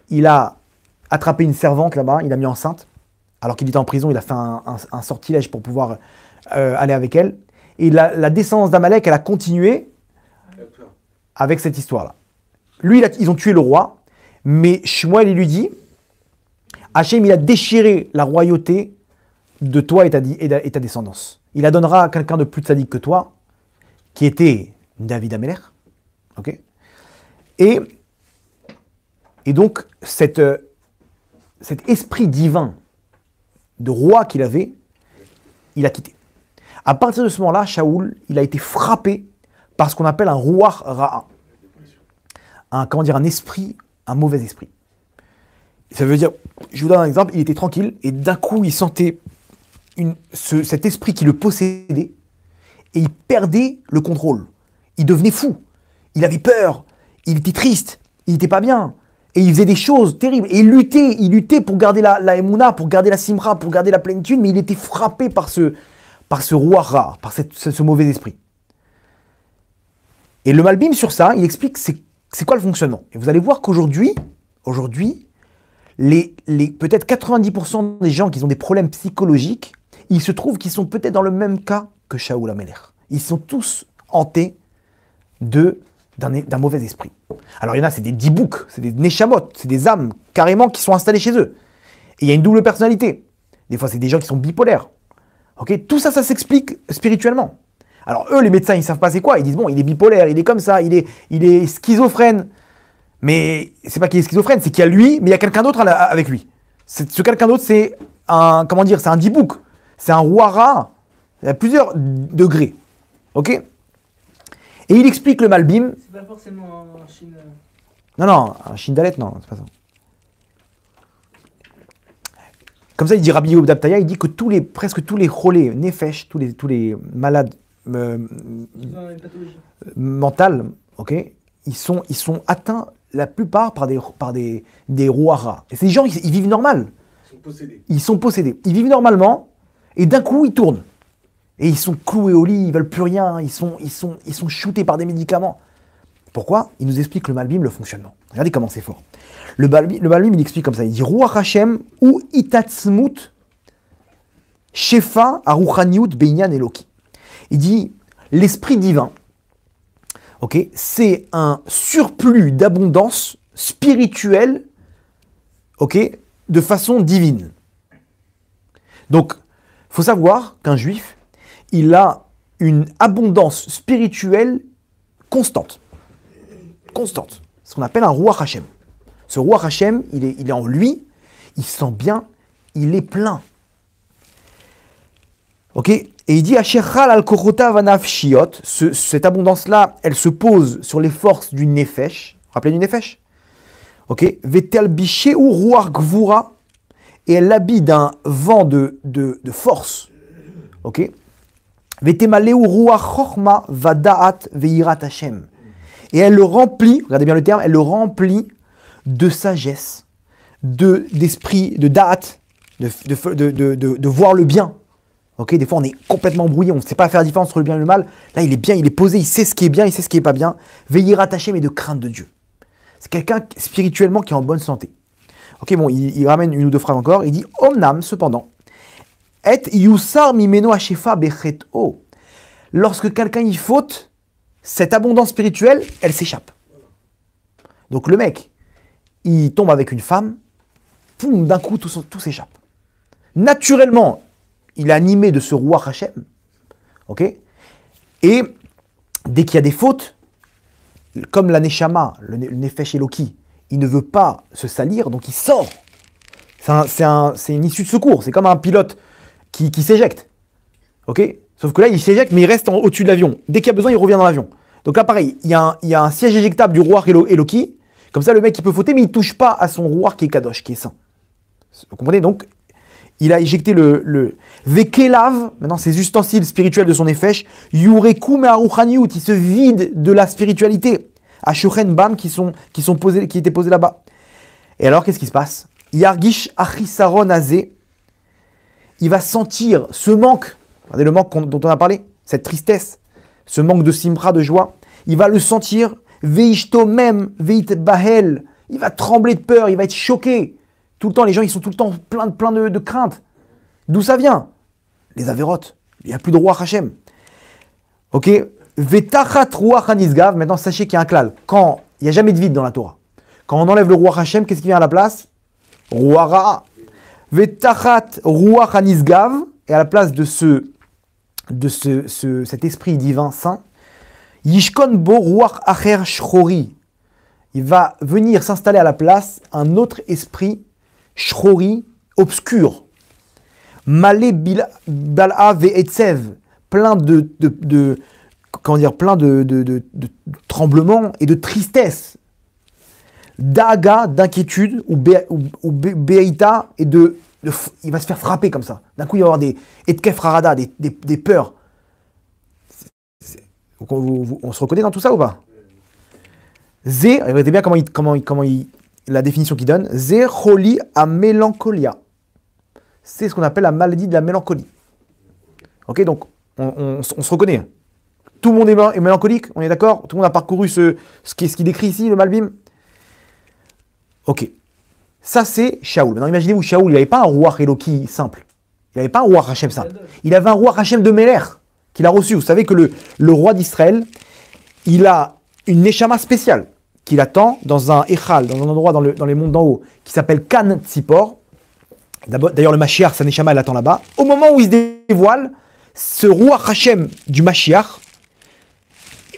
il a attrapé une servante là-bas, il l'a mis enceinte. Alors qu'il était en prison, il a fait un sortilège pour pouvoir aller avec elle. Et la descendance d'Amalek, elle a continué avec cette histoire-là. Lui, ils ont tué le roi, mais Shmuel, il lui dit, Hachem, il a déchiré la royauté de toi et ta descendance. Il la donnera à quelqu'un de plus tzaddik que toi, qui était David HaMelech. Okay, et donc, cet esprit divin de roi qu'il avait, il a quitté. À partir de ce moment-là, Shaoul, il a été frappé par ce qu'on appelle un ruach ra'a. Un esprit, un mauvais esprit. Ça veut dire, je vous donne un exemple, il était tranquille et d'un coup, il sentait cet esprit qui le possédait et il perdait le contrôle. Il devenait fou. Il avait peur. Il était triste. Il n'était pas bien. Et il faisait des choses terribles. Et il luttait pour garder la Emouna, pour garder la Simra, pour garder la plénitude, mais il était frappé par ce roi rare, par ce mauvais esprit. Et le Malbim, sur ça, il explique c'est quoi le fonctionnement. Et vous allez voir qu'aujourd'hui, peut-être 90% des gens qui ont des problèmes psychologiques, il se trouve qu'ils sont peut-être dans le même cas que Shaoul HaMelech. Ils sont tous hantés d'un mauvais esprit. Alors il y en a, c'est des dibouks, c'est des neshamot, c'est des âmes carrément qui sont installées chez eux. Et il y a une double personnalité. Des fois, c'est des gens qui sont bipolaires. Okay, tout ça, ça s'explique spirituellement. Alors eux, les médecins, ils savent pas c'est quoi. Ils disent, bon, il est bipolaire, il est comme ça, il est schizophrène. Mais c'est pas qu'il est schizophrène, c'est qu'il y a lui, mais il y a quelqu'un d'autre avec lui. Ce quelqu'un d'autre, c'est un dibouk. C'est un wara. Il y a plusieurs degrés. Ok? Et il explique le Malbim. C'est pas forcément en Chine. Non, non, un Shindalet, non, c'est pas ça. Comme ça, il dit Rabbi Yehuda Abtaya, il dit que presque tous les cholés, nefesh, tous les malades Ils ont une pathologie. mentales, ok, ils sont atteints la plupart par des rouaras. Et ces gens, ils vivent normal. Ils sont possédés. Ils sont possédés. Ils vivent normalement, et d'un coup, ils tournent. Et ils sont cloués au lit, ils veulent plus rien, ils sont shootés par des médicaments. Pourquoi? Il nous explique le Malbim, le fonctionnement. Regardez comment c'est fort. Le Malbim, il explique comme ça. Il dit Ruach Hashem ou itatzmut shefa aruchaniut beinyan eloki. Il dit l'esprit divin, ok, c'est un surplus d'abondance spirituelle, ok, de façon divine. Donc, il faut savoir qu'un juif, il a une abondance spirituelle constante. Constante. Ce qu'on appelle un Ruach Hashem. Ce Ruach Hashem, il est en lui, il se sent bien, il est plein. Ok? Et il dit Asherchal al kochotav anafshiot, cette abondance-là, elle se pose sur les forces du nefesh. Rappelez du nefesh? Ok? Vetel biché ou Ruach gvura, et elle l'habille d'un vent de force. Ok? Vetemaleu Ruach chorma vadaat veirat Hashem. Et elle le remplit, regardez bien le terme, elle le remplit de sagesse, d'esprit, de da'at, de voir le bien. Ok, des fois on est complètement embrouillé, on ne sait pas faire la différence entre le bien et le mal. Là il est bien, il est posé, il sait ce qui est bien, il sait ce qui n'est pas bien. Veiller attaché mais de crainte de Dieu. C'est quelqu'un spirituellement qui est en bonne santé. Ok, bon, il ramène une ou deux phrases encore. Il dit Omnam, cependant, et yusar mimeno hashefa bechet'o. Lorsque quelqu'un y faute, cette abondance spirituelle, elle s'échappe. Donc le mec, il tombe avec une femme, poum, d'un coup, tout s'échappe. Naturellement, il est animé de ce roi Hachem. Ok? Et dès qu'il y a des fautes, comme la Neshama, le Nefesh Eloki, il ne veut pas se salir, donc il sort. C'est une issue de secours. C'est comme un pilote qui s'éjecte. Ok? Sauf que là, il s'éjecte, mais il reste au-dessus de l'avion. Dès qu'il y a besoin, il revient dans l'avion. Donc là, pareil, il y a un siège éjectable du roi Eloki. Comme ça, le mec, il peut fauter, mais il ne touche pas à son roi qui est Kadosh, qui est saint. Vous comprenez? Donc, il a éjecté le Vekelav, maintenant ses ustensiles spirituels de son Nefesh, Yureku Me'aruchaniut, il se vide de la spiritualité. Ashuchen Bam, qui étaient posés là-bas. Et alors, qu'est-ce qui se passe? Yargish Achisaron Azé, il va sentir ce manque, regardez le manque dont on a parlé, cette tristesse, ce manque de simra, de joie, il va le sentir, Veishto même, Veit Bahel, il va trembler de peur, il va être choqué. Tout le temps, les gens, ils sont tout le temps plein de crainte. D'où ça vient? Les avérotes. Il n'y a plus de roi Hachem. Ok? Vetachat roi Hanisgav. Maintenant, sachez qu'il y a un klal. Quand il n'y a jamais de vide dans la Torah. Quand on enlève le roi Hachem, qu'est-ce qui vient à la place? Roi Ra. Vetachat roi Hanisgav. Et à la place de cet esprit divin saint, Yishkon bo ruach acher shchori. Il va venir s'installer à la place un autre esprit Shrori, obscur, Malé Bal'a Ve'etzev, plein de tremblements et de tristesse, Daga, d'inquiétude, ou Be'ita, et il va se faire frapper comme ça. D'un coup, il va y avoir des Etkef Rarada, des peurs. On se reconnaît dans tout ça ou pas? Zé, regardez bien la définition qu'il donne. Zé choli à mélancolia. C'est ce qu'on appelle la maladie de la mélancolie. Ok, donc on se reconnaît. Tout le monde est mélancolique, on est d'accord? Tout le monde a parcouru ce qu'il décrit ici, le Malbim. Ok. Ça, c'est Shaoul. Maintenant, imaginez-vous, Shaoul, il n'avait pas un roi Eloki simple. Il n'avait pas un roi Hachem simple. Il avait un roi Hachem de Meler qu'il a reçu. Vous savez que le roi d'Israël, il a une Neshama spéciale qu'il attend dans un Echal, dans un endroit dans les mondes d'en haut, qui s'appelle Kan Tzipor. D'ailleurs, le Mashiach, sa Neshama, elle attend là-bas. Au moment où il se dévoile, ce roi Hachem du Mashiach,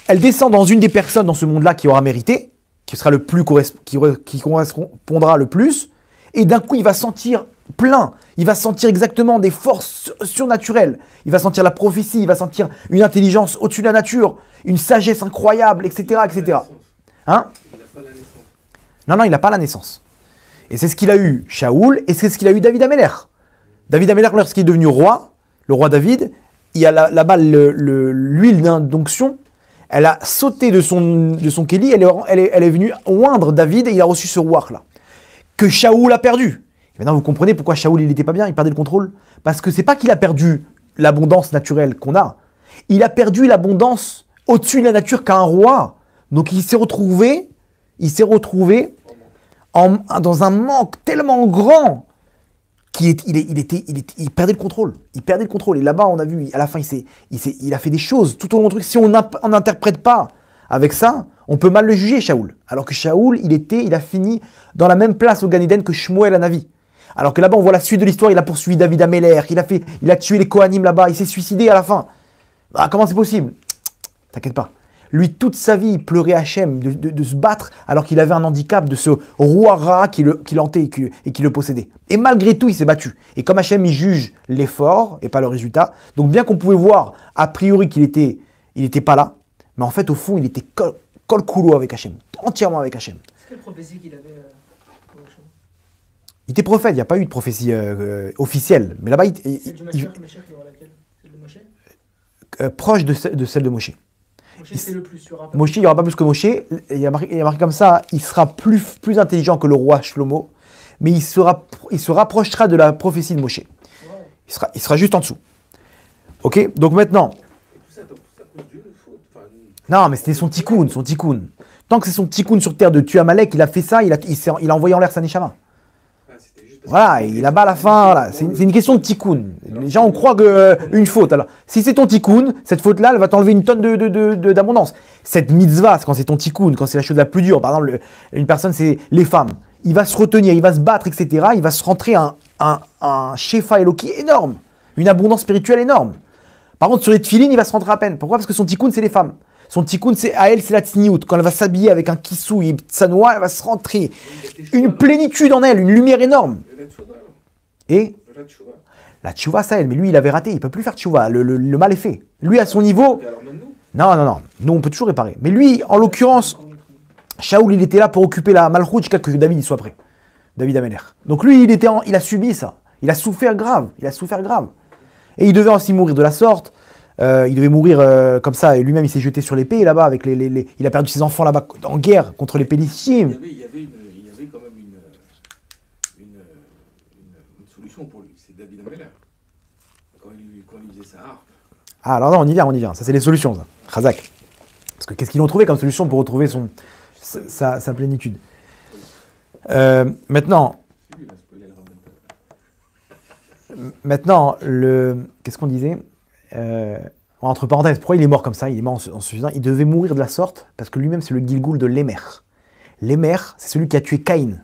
elle descend dans une des personnes dans ce monde-là qui aura mérité, qui sera le plus qui correspondra le plus, et d'un coup, il va sentir plein. Il va sentir exactement des forces surnaturelles. Il va sentir la prophétie, il va sentir une intelligence au-dessus de la nature, une sagesse incroyable, etc., etc. Hein? Non, il n'a pas la naissance. Et c'est ce qu'il a eu Shaoul, et c'est ce qu'il a eu David Améler. David Améler, lorsqu'il est devenu roi, le roi David, il y a là-bas l'huile d'onction, elle a sauté de son kéli, elle est venue oindre David, et il a reçu ce roi-là. Que Shaoul a perdu. Et maintenant, vous comprenez pourquoi Shaoul, il n'était pas bien, il perdait le contrôle. Parce que c'est pas qu'il a perdu l'abondance naturelle qu'on a, il a perdu l'abondance au-dessus de la nature qu'a un roi. Donc il s'est retrouvé dans un manque tellement grand qu'il il perdait le contrôle. Il perdait le contrôle. Et là-bas, on a vu, à la fin, il a fait des choses tout au long du truc. Si on n'interprète pas avec ça, on peut mal le juger, Shaoul. Alors que Shaoul, il a fini dans la même place au Gan Eden que Shmuel Hanavi. Alors que là-bas, on voit la suite de l'histoire, il a poursuivi David Améler, il a tué les Kohanim là-bas, il s'est suicidé à la fin. Ah, comment c'est possible? T'inquiète pas. Lui, toute sa vie, il pleurait Hachem de se battre alors qu'il avait un handicap de ce roi Ra qui l'hantait et qui le possédait. Et malgré tout, il s'est battu. Et comme Hachem, il juge l'effort et pas le résultat, donc bien qu'on pouvait voir a priori qu'il était pas là, mais en fait, au fond, il était col coulo avec Hachem, entièrement avec Hachem. Quelle prophétie qu'il avait Il était prophète, il n'y a pas eu de prophétie officielle. Mais là-bas, c'est du Mashiach, Mashiach, il y aura laquelle? Celle de Moshe? Proche de celle de Moshe. Moshe, c'est le plus, il y aura pas Moshe, il n'y aura pas plus que Moshe. Il y a marqué comme ça, il sera plus intelligent que le roi Shlomo, mais il se rapprochera de la prophétie de Moshe. Ouais. Il sera juste en dessous. Ok? Donc maintenant... Tout ça cause d'une faute. Enfin, Non, mais c'était son tikkun. Tant que c'est son tikkun sur terre de tuer Amalek, il a fait ça, il a envoyé en l'air sa neshama. c'était juste parce Voilà, et là-bas à la fin, voilà, c'est une question de tikkun. Les gens, on croit qu'une faute. Alors, si c'est ton tikkun, cette faute-là, elle va t'enlever une tonne d'abondance. Cette mitzvah, quand c'est ton tikkun, quand c'est la chose la plus dure, par exemple, une personne, c'est les femmes. Il va se retenir, il va se battre, etc. Il va se rentrer un shefa Eloki énorme, une abondance spirituelle énorme. Par contre, sur les tefilines, il va se rentrer à peine. Pourquoi? Parce que son tikkun, c'est les femmes. Son tikkun, à elle, c'est la tsniout. Quand elle va s'habiller avec un kissou et tsanoa, elle va se rentrer une plénitude en elle, une lumière énorme. Et la tchouva, ça elle, mais lui, il avait raté, il ne peut plus faire tchouva, le mal est fait. Lui, à son niveau... alors même nous, Non, nous, on peut toujours réparer. Mais lui, en l'occurrence, Shaoul, il était là pour occuper la malchoute jusqu'à que David y soit prêt. David Améler. Donc lui, il a subi ça. Il a souffert grave. Et il devait aussi mourir de la sorte. Il devait mourir comme ça, et lui-même, il s'est jeté sur l'épée là-bas, avec il a perdu ses enfants là-bas en guerre contre les Pélistimes. il y avait quand même une solution pour lui. C'est David Améler. Quand il faisait sa harpe. Ah, alors non, on y vient. Ça, c'est les solutions, ça. Chazak. Parce que qu'est-ce qu'ils ont trouvé comme solution pour retrouver sa plénitude? Maintenant, qu'est-ce qu'on disait? Entre parenthèses, pourquoi il est mort comme ça? Il est mort en se suicidant. Il devait mourir de la sorte parce que lui-même, c'est le Gilgoul de Lémer. Lémer, c'est celui qui a tué Caïn.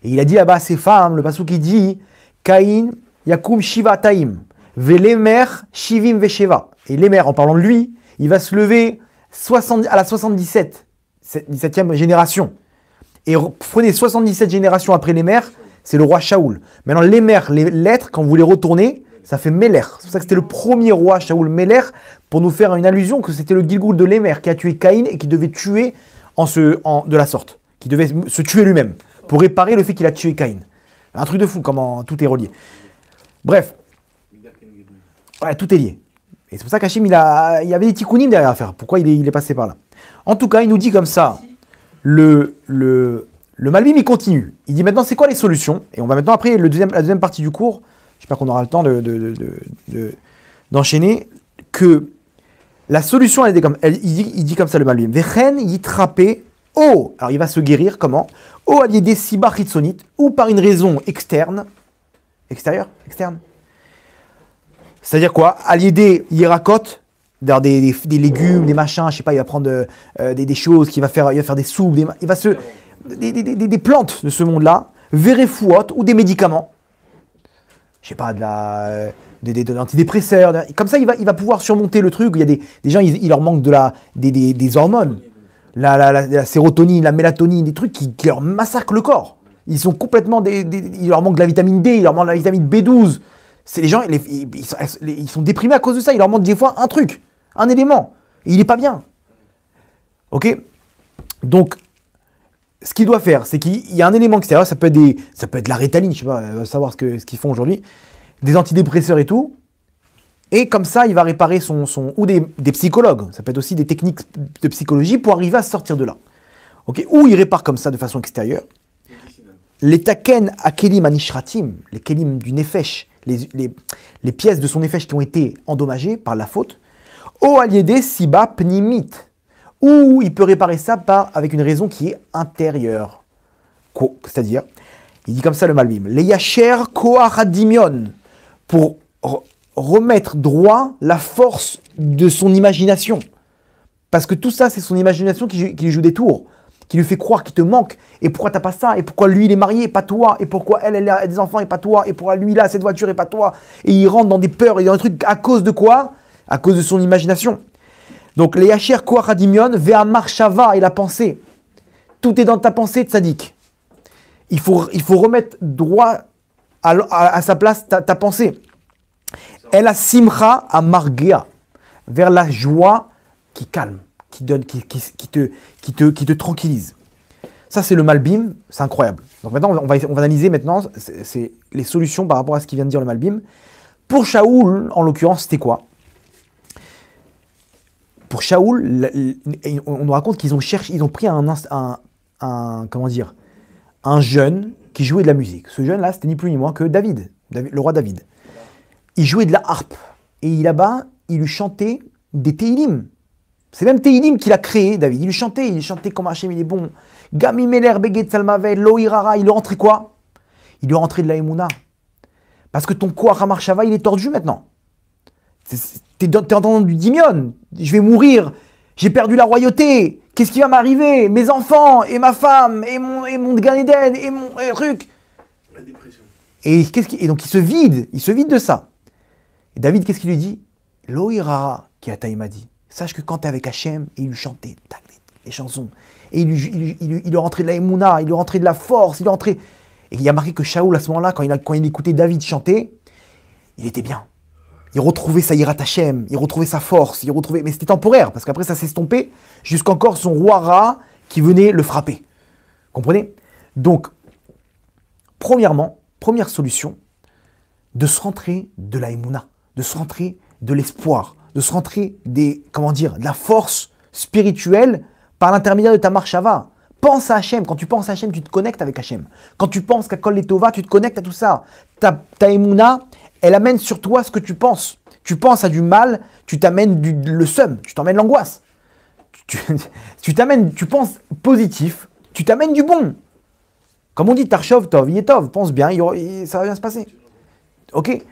Et il a dit là-bas à ses femmes, le passage qui dit Caïn, Yakum Shiva Taim, Velémer, Shivim Vesheva. Et Lémer, en parlant de lui, il va se lever à la 17e génération. Et prenez 77 générations après Lémer, c'est le roi Shaoul. Maintenant, Lémer, les lettres, quand vous les retournez, ça fait Meler. C'est pour ça que c'était le premier roi, Shaoul Meler, pour nous faire une allusion que c'était le Gilgoul de Lémer qui a tué Caïn et qui devait tuer de la sorte. Qui devait se tuer lui-même pour réparer le fait qu'il a tué Caïn. Un truc de fou, comment tout est relié. Bref. Ouais, tout est lié. Et c'est pour ça qu'Hachim, il y avait des tikkunim derrière à faire. Pourquoi il est passé par là? En tout cas, il nous dit comme ça, le Malbim, il continue. Il dit maintenant, c'est quoi les solutions? Et on va maintenant, après, la deuxième partie du cours, j'espère qu'on aura le temps d'enchaîner, que la solution, il dit comme ça, le Malbim. Vechen yitrapé, oh, alors il va se guérir, comment? Oh, allié des sibar hitsonit, ou par une raison externe. Extérieure? Externe? C'est-à-dire quoi? Allié des yirakot, des légumes, des machins, je sais pas, il va prendre des choses, il va faire des soupes, des plantes de ce monde-là, verefouot, ou des médicaments. Je sais pas, des antidépresseurs. Comme ça, il va pouvoir surmonter le truc. Il y a des gens, il leur manque des hormones. La sérotonine, la mélatonine, des trucs qui leur massacrent le corps. Ils sont complètement... il leur manque de la vitamine D, il leur manque de la vitamine B12. C'est les gens, ils sont déprimés à cause de ça. Il leur manque des fois un truc, un élément. Et il n'est pas bien. Ok? Donc, ce qu'il doit faire, c'est qu'il y a un élément extérieur, ça peut être la Ritalin, je sais pas, savoir ce qu'ils font aujourd'hui, des antidépresseurs et tout, et comme ça, il va réparer ou des psychologues, ça peut être aussi des techniques de psychologie pour arriver à sortir de là. Okay, ou il répare comme ça de façon extérieure. Les taken à kelim anishratim, les kelim du nefesh, les pièces de son nefesh qui ont été endommagées par la faute, o aliédé siba pnimit, ou il peut réparer ça avec une raison qui est intérieure. C'est-à-dire, il dit comme ça le Malbim, les yacher koharadimion, pour remettre droit la force de son imagination. Parce que tout ça, c'est son imagination qui lui joue des tours, qui lui fait croire qu'il te manque. Et pourquoi t'as pas ça? Et pourquoi lui, il est marié et pas toi? Et pourquoi elle a des enfants et pas toi? Et pourquoi lui, il a cette voiture et pas toi? Et il rentre dans des peurs et dans des trucs à cause de quoi? À cause de son imagination. Donc, les Yacher Koharadimion, Vea Marshava et la pensée. Tout est dans ta pensée, tzaddik. Il faut remettre droit à sa place ta pensée. Elle a simcha à margea, vers la joie qui calme, qui donne, qui te tranquillise. Ça, c'est le Malbim, c'est incroyable. Donc maintenant, on va analyser maintenant les solutions par rapport à ce qu'il vient de dire le Malbim. Pour Shaoul, en l'occurrence, c'était quoi? Pour Shaoul, on nous raconte qu'ils ont pris un jeune qui jouait de la musique. Ce jeune-là, c'était ni plus ni moins que David, le roi David. Il jouait de la harpe. Et là-bas, il lui chantait des Teilim. C'est même Teilim qu'il a créé, David. Il chantait comme Hachem, il est bon. Gamimeler, Beget, Salmavel, Loirara, il lui rentrait quoi? Il lui rentrait de la Emouna. Parce que ton Koach HaMarshava, il est tordu maintenant. T'es entendant du dimion. Je vais mourir. J'ai perdu la royauté. Qu'est-ce qui va m'arriver? Mes enfants, et ma femme, et mon Gan Eden, et mon truc. La dépression. Et donc il se vide de ça. Et David, qu'est-ce qu'il lui dit? Loïra, qui a m'a dit. Sache que quand tu es avec Hachem, il lui chantait les chansons. Et il lui rentrait de la Emouna, il lui rentrait de la force, il lui rentrait. Et il y a marqué que Shaoul, à ce moment-là, quand il écoutait David chanter, il était bien. Il retrouvait sa Yirat Hachem, il retrouvait sa force, mais c'était temporaire, parce qu'après ça s'est estompé, jusqu'encore son roi Ra qui venait le frapper. Comprenez? Donc, première solution, de se rentrer de la Emouna, de se rentrer de l'espoir, de se rentrer de la force spirituelle par l'intermédiaire de ta marshava. Pense à Hachem. Quand tu penses à Hachem, tu te connectes avec Hachem. Quand tu penses qu'à Kol Letova, tu te connectes à tout ça. Ta Emouna, elle amène sur toi ce que tu penses. Tu penses à du mal, tu t'amènes le seum, tu t'emmènes l'angoisse. Tu penses positif, tu t'amènes du bon. Comme on dit, Tarshov Tov, Yetov, pense bien, ça va bien se passer. Ok?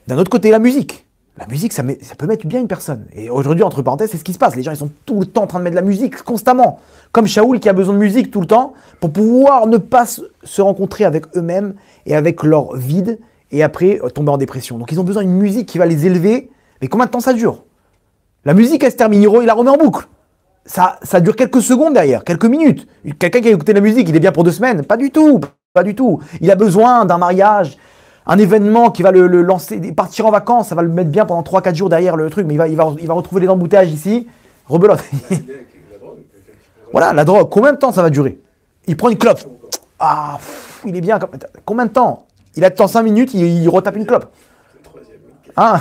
D'un autre côté, la musique. La musique, ça peut mettre bien une personne. Et aujourd'hui, entre parenthèses, c'est ce qui se passe. Les gens, ils sont tout le temps en train de mettre de la musique, constamment. Comme Shaoul qui a besoin de musique tout le temps pour pouvoir ne pas se rencontrer avec eux-mêmes et avec leur vide et après tomber en dépression. Donc, ils ont besoin d'une musique qui va les élever. Mais combien de temps ça dure? La musique, elle se termine, il la remet en boucle. Ça dure quelques secondes derrière, quelques minutes. Quelqu'un qui a écouté la musique, il est bien pour 2 semaines. Pas du tout. Pas du tout. Il a besoin d'un mariage, un événement qui va le lancer, partir en vacances, ça va le mettre bien pendant 3-4 jours derrière le truc, mais il va retrouver les embouteillages ici, rebelote. Voilà, la drogue, combien de temps ça va durer? Il prend une clope. Ah, il est bien. Combien de temps? Il attend 5 minutes, il retape une clope. Ah,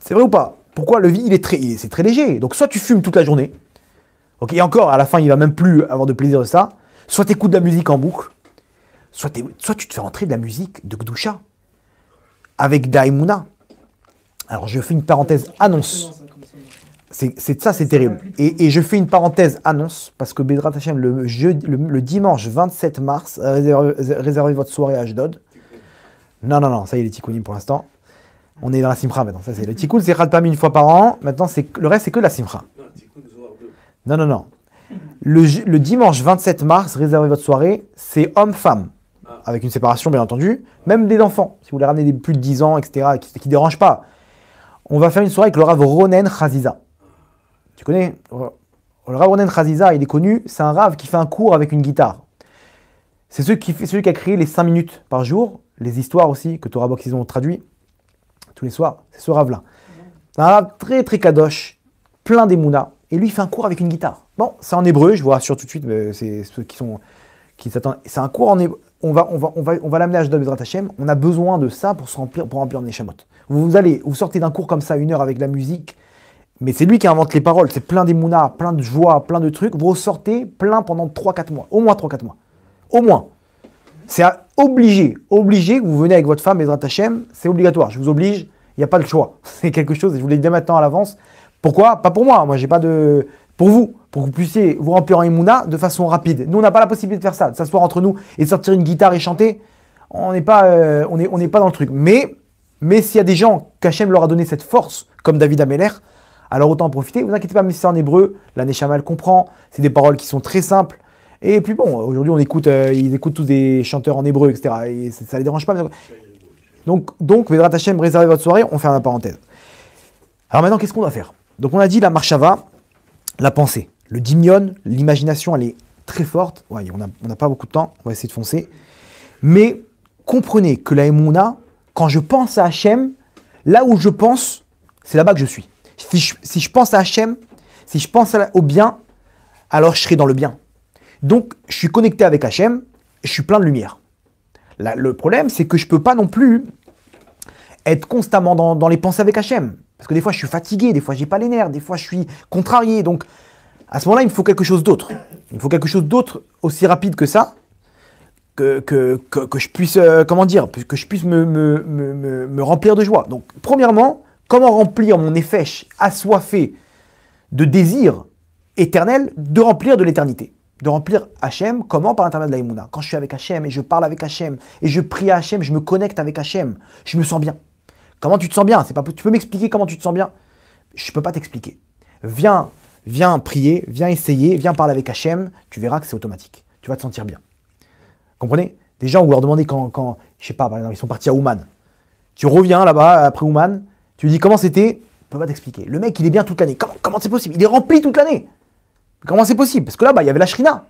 c'est vrai ou pas? Pourquoi le vide, c'est très léger. Donc soit tu fumes toute la journée, ok, et encore, à la fin, il va même plus avoir de plaisir de ça, soit tu écoutes de la musique en boucle, soit tu te fais rentrer de la musique de Gdusha avec Daimouna. Alors je fais une parenthèse annonce. C'est terrible. Et je fais une parenthèse annonce parce que Bezrat Hashem, le dimanche 27 mars, réservez votre soirée à Ashdod. Non, ça y est, les tikkunim pour l'instant. On est dans la simcha maintenant. Ça, c'est le tikkun, c'est Khat Pami une fois par an. Maintenant, le reste, c'est que la simcha. Non. Le dimanche 27 mars, réservez votre soirée, c'est homme-femme. Avec une séparation, bien entendu. Même des enfants, si vous voulez ramener des plus de 10 ans, etc., qui ne dérangent pas. On va faire une soirée avec le Rav Ronen Chaziza. Tu connais? Le Rav Ronen Chaziza, il est connu, c'est un Rav qui fait un cours avec une guitare. C'est celui qui a créé les 5 minutes par jour, les histoires aussi, que Torah Box, ils ont traduit tous les soirs. C'est ce Rav-là. C'est un Rav très, très kadosh, plein d'émouna. Et lui, il fait un cours avec une guitare. Bon, c'est en hébreu, je vous rassure tout de suite, mais c'est ceux qui s'attendent. C'est un cours en hébreu. On va l'amener à Ashdod Bezrat Hashem. On a besoin de ça pour remplir Neshamot. Vous sortez d'un cours comme ça, 1 heure avec la musique, mais c'est lui qui invente les paroles. C'est plein d'émouna, plein de joie, plein de trucs. Vous ressortez plein pendant 3-4 mois. Au moins 3-4 mois. Au moins. C'est obligé que vous venez avec votre femme, Bezrat Hashem. C'est obligatoire. Je vous oblige. Il n'y a pas le choix. C'est quelque chose, et je vous l'ai dit maintenant à l'avance. Pourquoi? Pas pour moi. Moi, j'ai pas de. Pour vous. Pour que vous puissiez vous remplir en Emouna de façon rapide. Nous, on n'a pas la possibilité de faire ça, de s'asseoir entre nous et de sortir une guitare et chanter. On n'est pas, on n'est pas dans le truc. Mais s'il y a des gens qu'Hachem leur a donné cette force, comme David Améler, alors autant en profiter. Vous inquiétez pas, mais c'est en hébreu. La Neshama, elle comprend. C'est des paroles qui sont très simples. Et puis bon, aujourd'hui, ils écoutent tous des chanteurs en hébreu, etc. Et ça ne les dérange pas. Donc, Bezrat Hashem, réservez votre soirée. On ferme la parenthèse. Alors maintenant, qu'est-ce qu'on doit faire? Donc on a dit la marshava, la pensée. Le dimion, l'imagination, elle est très forte. Ouais, on n'a pas beaucoup de temps, on va essayer de foncer. Mais comprenez que la Emouna, quand je pense à Hachem, là où je pense, c'est là-bas que je suis. Si je pense à Hachem, si je pense au bien, alors je serai dans le bien. Donc, je suis connecté avec Hachem, je suis plein de lumière. Là, le problème, c'est que je ne peux pas non plus être constamment dans les pensées avec Hachem. Parce que des fois, je suis fatigué, des fois, je n'ai pas les nerfs, des fois, je suis contrarié. Donc, à ce moment-là, il me faut quelque chose d'autre. Il me faut quelque chose d'autre aussi rapide que ça, que je puisse, que je puisse me remplir de joie. Donc, premièrement, comment remplir mon nefesh assoiffé de désir éternel, de remplir de l'éternité. De remplir Hachem, comment? Par l'intermédiaire de la Emouna. Quand je suis avec Hachem et je parle avec Hachem et je prie à Hachem, je me connecte avec Hachem, je me sens bien. Comment tu te sens bien? Tu peux m'expliquer comment tu te sens bien? Je ne peux pas t'expliquer. Viens prier, viens essayer, viens parler avec Hachem, tu verras que c'est automatique. Tu vas te sentir bien. Comprenez? Des gens, vous leur demandez quand je sais pas, par exemple, ils sont partis à Ouman. Tu reviens là-bas, après Ouman, tu lui dis comment c'était, il ne peut pas t'expliquer. Le mec, il est bien toute l'année. Comment c'est possible? Il est rempli toute l'année. Comment c'est possible? Parce que là-bas, il y avait la Shrina.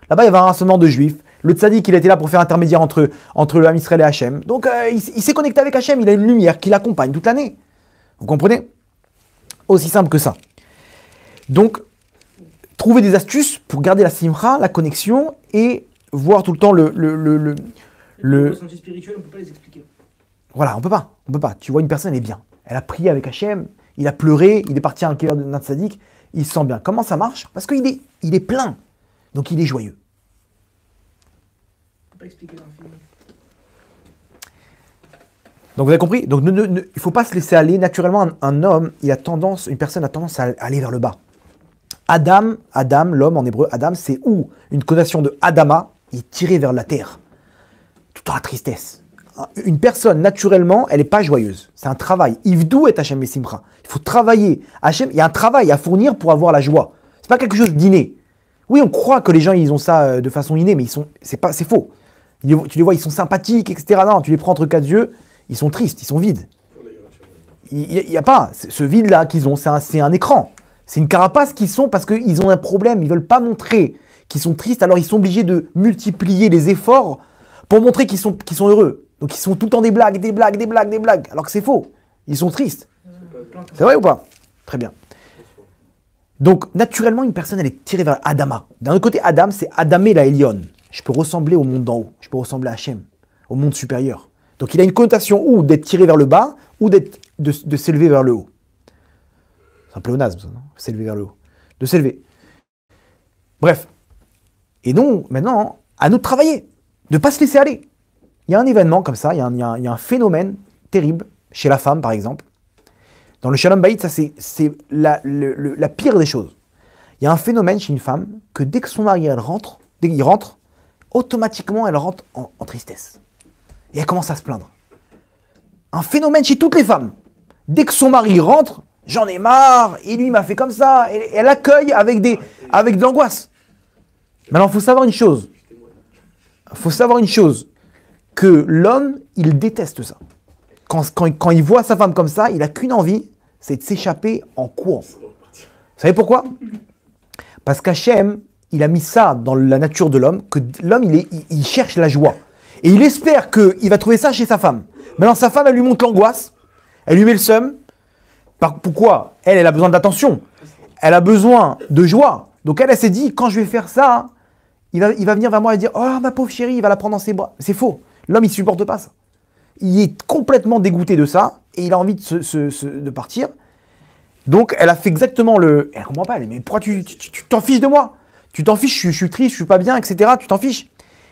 Là-bas, il y avait un rassemblement de juifs. Le tzaddik, il était là pour faire intermédiaire entre le Ham Israël et Hachem. Donc, il s'est connecté avec Hachem. Il a une lumière qui l'accompagne toute l'année. Vous comprenez? Aussi simple que ça. Donc, trouver des astuces pour garder la simcha, la connexion et voir tout le temps le ressenti spirituel, on ne peut pas les expliquer. Voilà, on peut pas. Tu vois, une personne, elle est bien. Elle a prié avec Hachem, il a pleuré, il est parti à un cœur d'un tzaddik, il se sent bien. Comment ça marche? Parce qu'il est plein. Donc, il est joyeux. On ne peut pas expliquer l'infini. Donc, vous avez compris? Donc, il ne faut pas se laisser aller. Naturellement, une personne a tendance à aller vers le bas. Adam, l'homme en hébreu, Adam, c'est où une connotation de Adama, il est tiré vers la terre. Tout dans la tristesse. Une personne, naturellement, elle n'est pas joyeuse. C'est un travail. Ivdou et Hachem et Simcha. Il faut travailler. Hachem, il y a un travail à fournir pour avoir la joie. C'est pas quelque chose d'inné. Oui, on croit que les gens, ils ont ça de façon innée, mais c'est faux. Tu les vois, ils sont sympathiques, etc. Non, tu les prends entre quatre yeux, ils sont tristes, ils sont vides. Il n'y a pas ce vide-là qu'ils ont, c'est un écran. C'est une carapace qu'ils sont parce qu'ils ont un problème. Ils ne veulent pas montrer qu'ils sont tristes, alors ils sont obligés de multiplier les efforts pour montrer qu'ils sont heureux. Donc ils sont tout le temps des blagues, alors que c'est faux. Ils sont tristes. C'est vrai ou pas? Très bien. Donc naturellement, une personne, elle est tirée vers Adama. D'un autre côté, Adam, c'est Adamé la Elion. Je peux ressembler au monde d'en haut. Je peux ressembler à Hachem, au monde supérieur. Donc il a une connotation ou d'être tiré vers le bas, ou de s'élever vers le haut. C'est un pléonasme, ça, non? S'élever vers le haut. De s'élever. Bref. Et non, maintenant, à nous de travailler. De ne pas se laisser aller. Il y a un événement comme ça, il y a un phénomène terrible, chez la femme par exemple. Dans le Shalom Bayit, ça c'est la pire des choses. Il y a un phénomène chez une femme que dès que son mari rentre, automatiquement elle rentre en tristesse. Et elle commence à se plaindre. Un phénomène chez toutes les femmes. Dès que son mari rentre, j'en ai marre, et lui m'a fait comme ça, et elle accueille avec de l'angoisse. Maintenant, il faut savoir une chose. Que l'homme, il déteste ça. Quand il voit sa femme comme ça, il n'a qu'une envie, c'est de s'échapper en courant. Vous savez pourquoi? Parce qu'Hachem, il a mis ça dans la nature de l'homme, que l'homme, il cherche la joie. Et il espère qu'il va trouver ça chez sa femme. Maintenant, sa femme, elle lui montre l'angoisse, elle lui met le seum. Pourquoi? Elle a besoin d'attention. Elle a besoin de joie. Donc elle s'est dit, quand je vais faire ça, il va venir vers moi et dire, oh ma pauvre chérie, il va la prendre dans ses bras. C'est faux. L'homme, il supporte pas ça. Il est complètement dégoûté de ça et il a envie de partir. Donc elle a fait exactement le... Elle comprend pas, elle dit, mais pourquoi tu t'en fiches de moi? Tu t'en fiches, je suis triste, je suis pas bien, etc. Tu t'en fiches.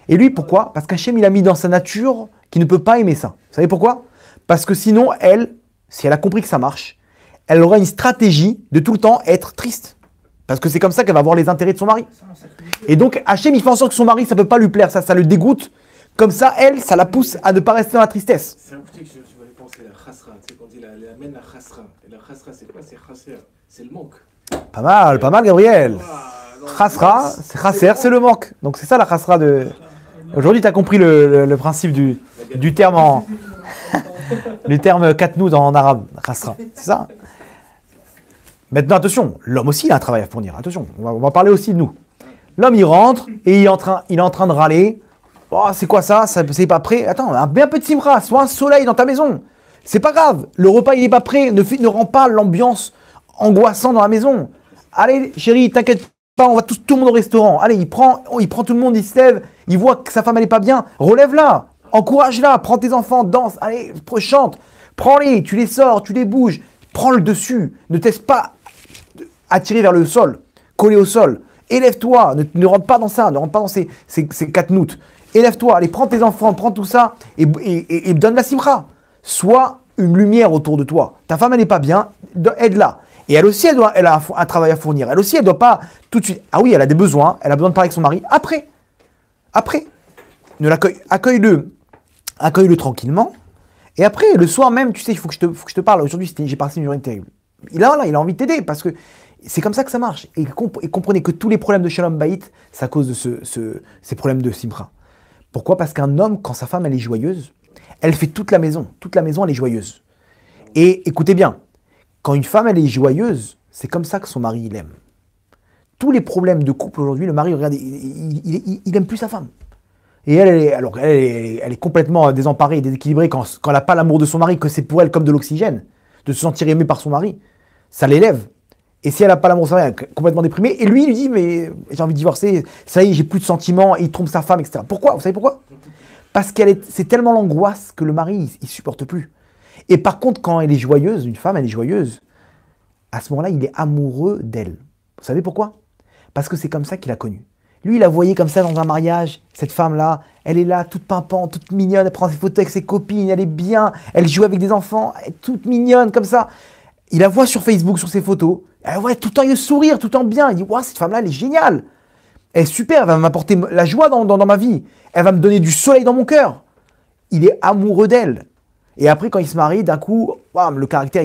Et lui, pourquoi? Parce qu'Hachem, il a mis dans sa nature qu'il ne peut pas aimer ça. Vous savez pourquoi? Parce que sinon, elle, si elle a compris que ça marche, elle aura une stratégie de tout le temps être triste. Parce que c'est comme ça qu'elle va voir les intérêts de son mari. Et donc, Hachem, il fait en sorte que son mari, ça ne peut pas lui plaire, ça le dégoûte. Comme ça, elle, ça la pousse à ne pas rester dans la tristesse. C'est un côté que je m'avais pensé à la khasra. Tu sais, quand il amène la khasra. Et la khasra, c'est quoi? C'est khasser. C'est le manque. Pas mal, Gabriel. Ah, Khasra, c'est khasser, c'est le manque. Donc c'est ça la khasra de... Aujourd'hui, tu as compris le principe du terme du terme katnoud en arabe, khasra. C'est ça. Maintenant, attention, l'homme aussi il a un travail à fournir. Attention, on va parler aussi de nous. L'homme, il rentre et il est en train de râler. Oh, c'est quoi ça? C'est pas prêt. Attends, un peu de simra, soit un soleil dans ta maison. C'est pas grave. Le repas, il est pas prêt. Ne rend pas l'ambiance angoissante dans la maison. Allez, chérie, t'inquiète pas, on va tout le monde au restaurant. Allez, il prend tout le monde, il se lève. Il voit que sa femme, elle est pas bien. Relève-la. Encourage-la. Prends tes enfants, danse. Allez, chante. Prends-les, tu les sors, tu les bouges. Prends le dessus. Ne te laisse pas attirer vers le sol. Coller au sol. Élève-toi. Ne rentre pas dans ça. Ne rentre pas dans ces katnout. Élève-toi, allez, prends tes enfants, prends tout ça et donne la simra. Sois une lumière autour de toi. Ta femme, elle n'est pas bien, aide-la. Et elle aussi, elle a un travail à fournir. Elle aussi, elle ne doit pas tout de suite... Ah oui, elle a des besoins, elle a besoin de parler avec son mari. Après. Accueille-le tranquillement. Et après, le soir même, tu sais, il faut que je te parle. Aujourd'hui, j'ai passé une journée terrible. Il a envie de t'aider parce que c'est comme ça que ça marche. Et comprenez que tous les problèmes de Shalom Bayit, c'est à cause de ces problèmes de simra. Pourquoi? Parce qu'un homme, quand sa femme elle est joyeuse, elle fait toute la maison. Toute la maison, elle est joyeuse. Et écoutez bien, quand une femme elle est joyeuse, c'est comme ça que son mari il aime. Tous les problèmes de couple aujourd'hui, le mari, regarde, il aime plus sa femme. Et elle est complètement désemparée, déséquilibrée quand elle n'a pas l'amour de son mari, que c'est pour elle comme de l'oxygène, de se sentir aimée par son mari. Ça l'élève. Et si elle n'a pas l'amour de son mari, elle est complètement déprimée. Et lui, il lui dit, mais j'ai envie de divorcer, ça y est, j'ai plus de sentiments, et il trompe sa femme, etc. Pourquoi? Vous savez pourquoi? Parce c'est tellement l'angoisse que le mari, il supporte plus. Et par contre, quand elle est joyeuse, une femme, elle est joyeuse, à ce moment-là, il est amoureux d'elle. Vous savez pourquoi? Parce que c'est comme ça qu'il a connu. Lui, il la voyait comme ça dans un mariage, cette femme-là, elle est là, toute pimpante, toute mignonne, elle prend ses photos avec ses copines, elle est bien, elle joue avec des enfants, elle est toute mignonne, comme ça. Il la voit sur Facebook, sur ses photos, elle voit tout le temps le sourire, tout le temps bien. Il dit, waouh, cette femme-là, elle est géniale. Elle est super, elle va m'apporter la joie dans ma vie. Elle va me donner du soleil dans mon cœur. Il est amoureux d'elle. Et après, quand il se marie, d'un coup, wow, le caractère,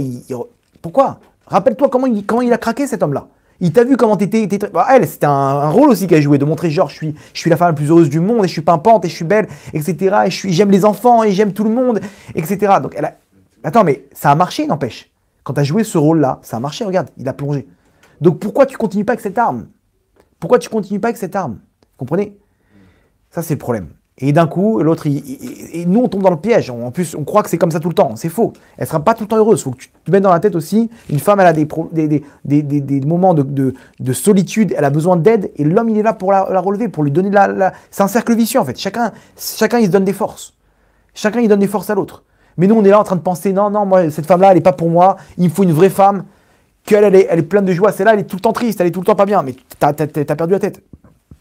pourquoi? Rappelle-toi comment il a craqué, cet homme-là. Il t'a vu comment t'étais... Elle, c'était un rôle aussi qu'elle jouait, de montrer genre, je suis la femme la plus heureuse du monde, et je suis pimpante, et je suis belle, etc. Et j'aime les enfants, et j'aime tout le monde, etc. Donc, Attends, mais ça a marché, n'empêche. Quand tu as joué ce rôle-là, ça a marché, regarde, il a plongé. Donc pourquoi tu continues pas avec cette arme? Pourquoi tu continues pas avec cette arme? Vous comprenez? Ça, c'est le problème. Et d'un coup, l'autre, et nous, on tombe dans le piège. En plus, on croit que c'est comme ça tout le temps. C'est faux. Elle ne sera pas tout le temps heureuse. Il faut que tu te mettes dans la tête aussi. Une femme, elle a des moments de solitude. Elle a besoin d'aide. Et l'homme, il est là pour la relever, pour lui donner C'est un cercle vicieux, en fait. Chacun, il se donne des forces. Chacun, il donne des forces à l'autre. Mais nous, on est là en train de penser, non, moi, cette femme-là, elle n'est pas pour moi. Il me faut une vraie femme. Elle est pleine de joie. Celle-là, elle est tout le temps triste. Elle est tout le temps pas bien. Mais t'as perdu la tête.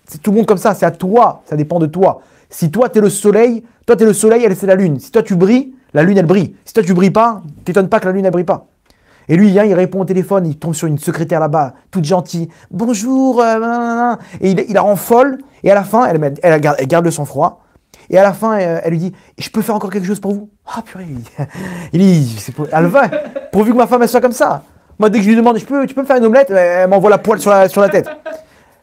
C'est tout le monde comme ça. C'est à toi. Ça dépend de toi. Si toi, t'es le soleil, elle, c'est la lune. Si toi, tu brilles, la lune, elle brille. Si toi, tu brilles pas, t'étonnes pas que la lune, elle brille pas. Et lui, il vient, il répond au téléphone, il tombe sur une secrétaire là-bas, toute gentille. Bonjour, et il la rend folle. Et à la fin, elle garde le sang-froid. Et à la fin, elle lui dit, je peux faire encore quelque chose pour vous? Ah, purée, il dit, elle va, pourvu que ma femme, elle soit comme ça. Moi, dès que je lui demande, tu peux me faire une omelette? Elle m'envoie la poêle sur la tête.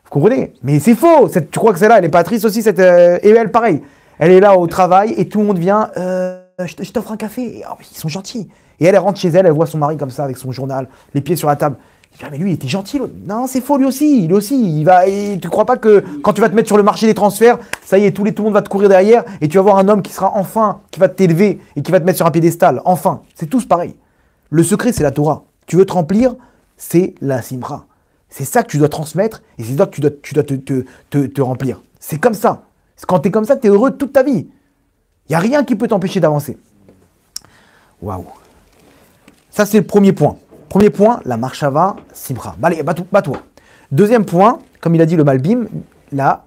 Vous comprenez? Mais c'est faux. Tu crois que celle-là, elle est pas triste aussi, et elle, pareil. Elle est là au travail et tout le monde vient, je t'offre un café. Et, oh, ils sont gentils. Et elle rentre chez elle, elle voit son mari comme ça, avec son journal, les pieds sur la table. Il dit, ah, mais lui, il était gentil. L'autre. Non, c'est faux, lui aussi. Tu crois pas que quand tu vas te mettre sur le marché des transferts, ça y est, tout le monde va te courir derrière et tu vas voir un homme qui sera enfin, qui va t'élever et qui va te mettre sur un piédestal. Enfin. C'est tous pareil. Le secret, c'est la Torah. Tu veux te remplir, c'est la simra. C'est ça que tu dois transmettre et c'est ça que tu dois te remplir. C'est comme ça. Quand tu es comme ça, tu es heureux toute ta vie. Il n'y a rien qui peut t'empêcher d'avancer. Waouh. Ça, c'est le premier point. Premier point, la marshava simcha. Allez, bats-toi. Deuxième point, comme il a dit le Malbim, là,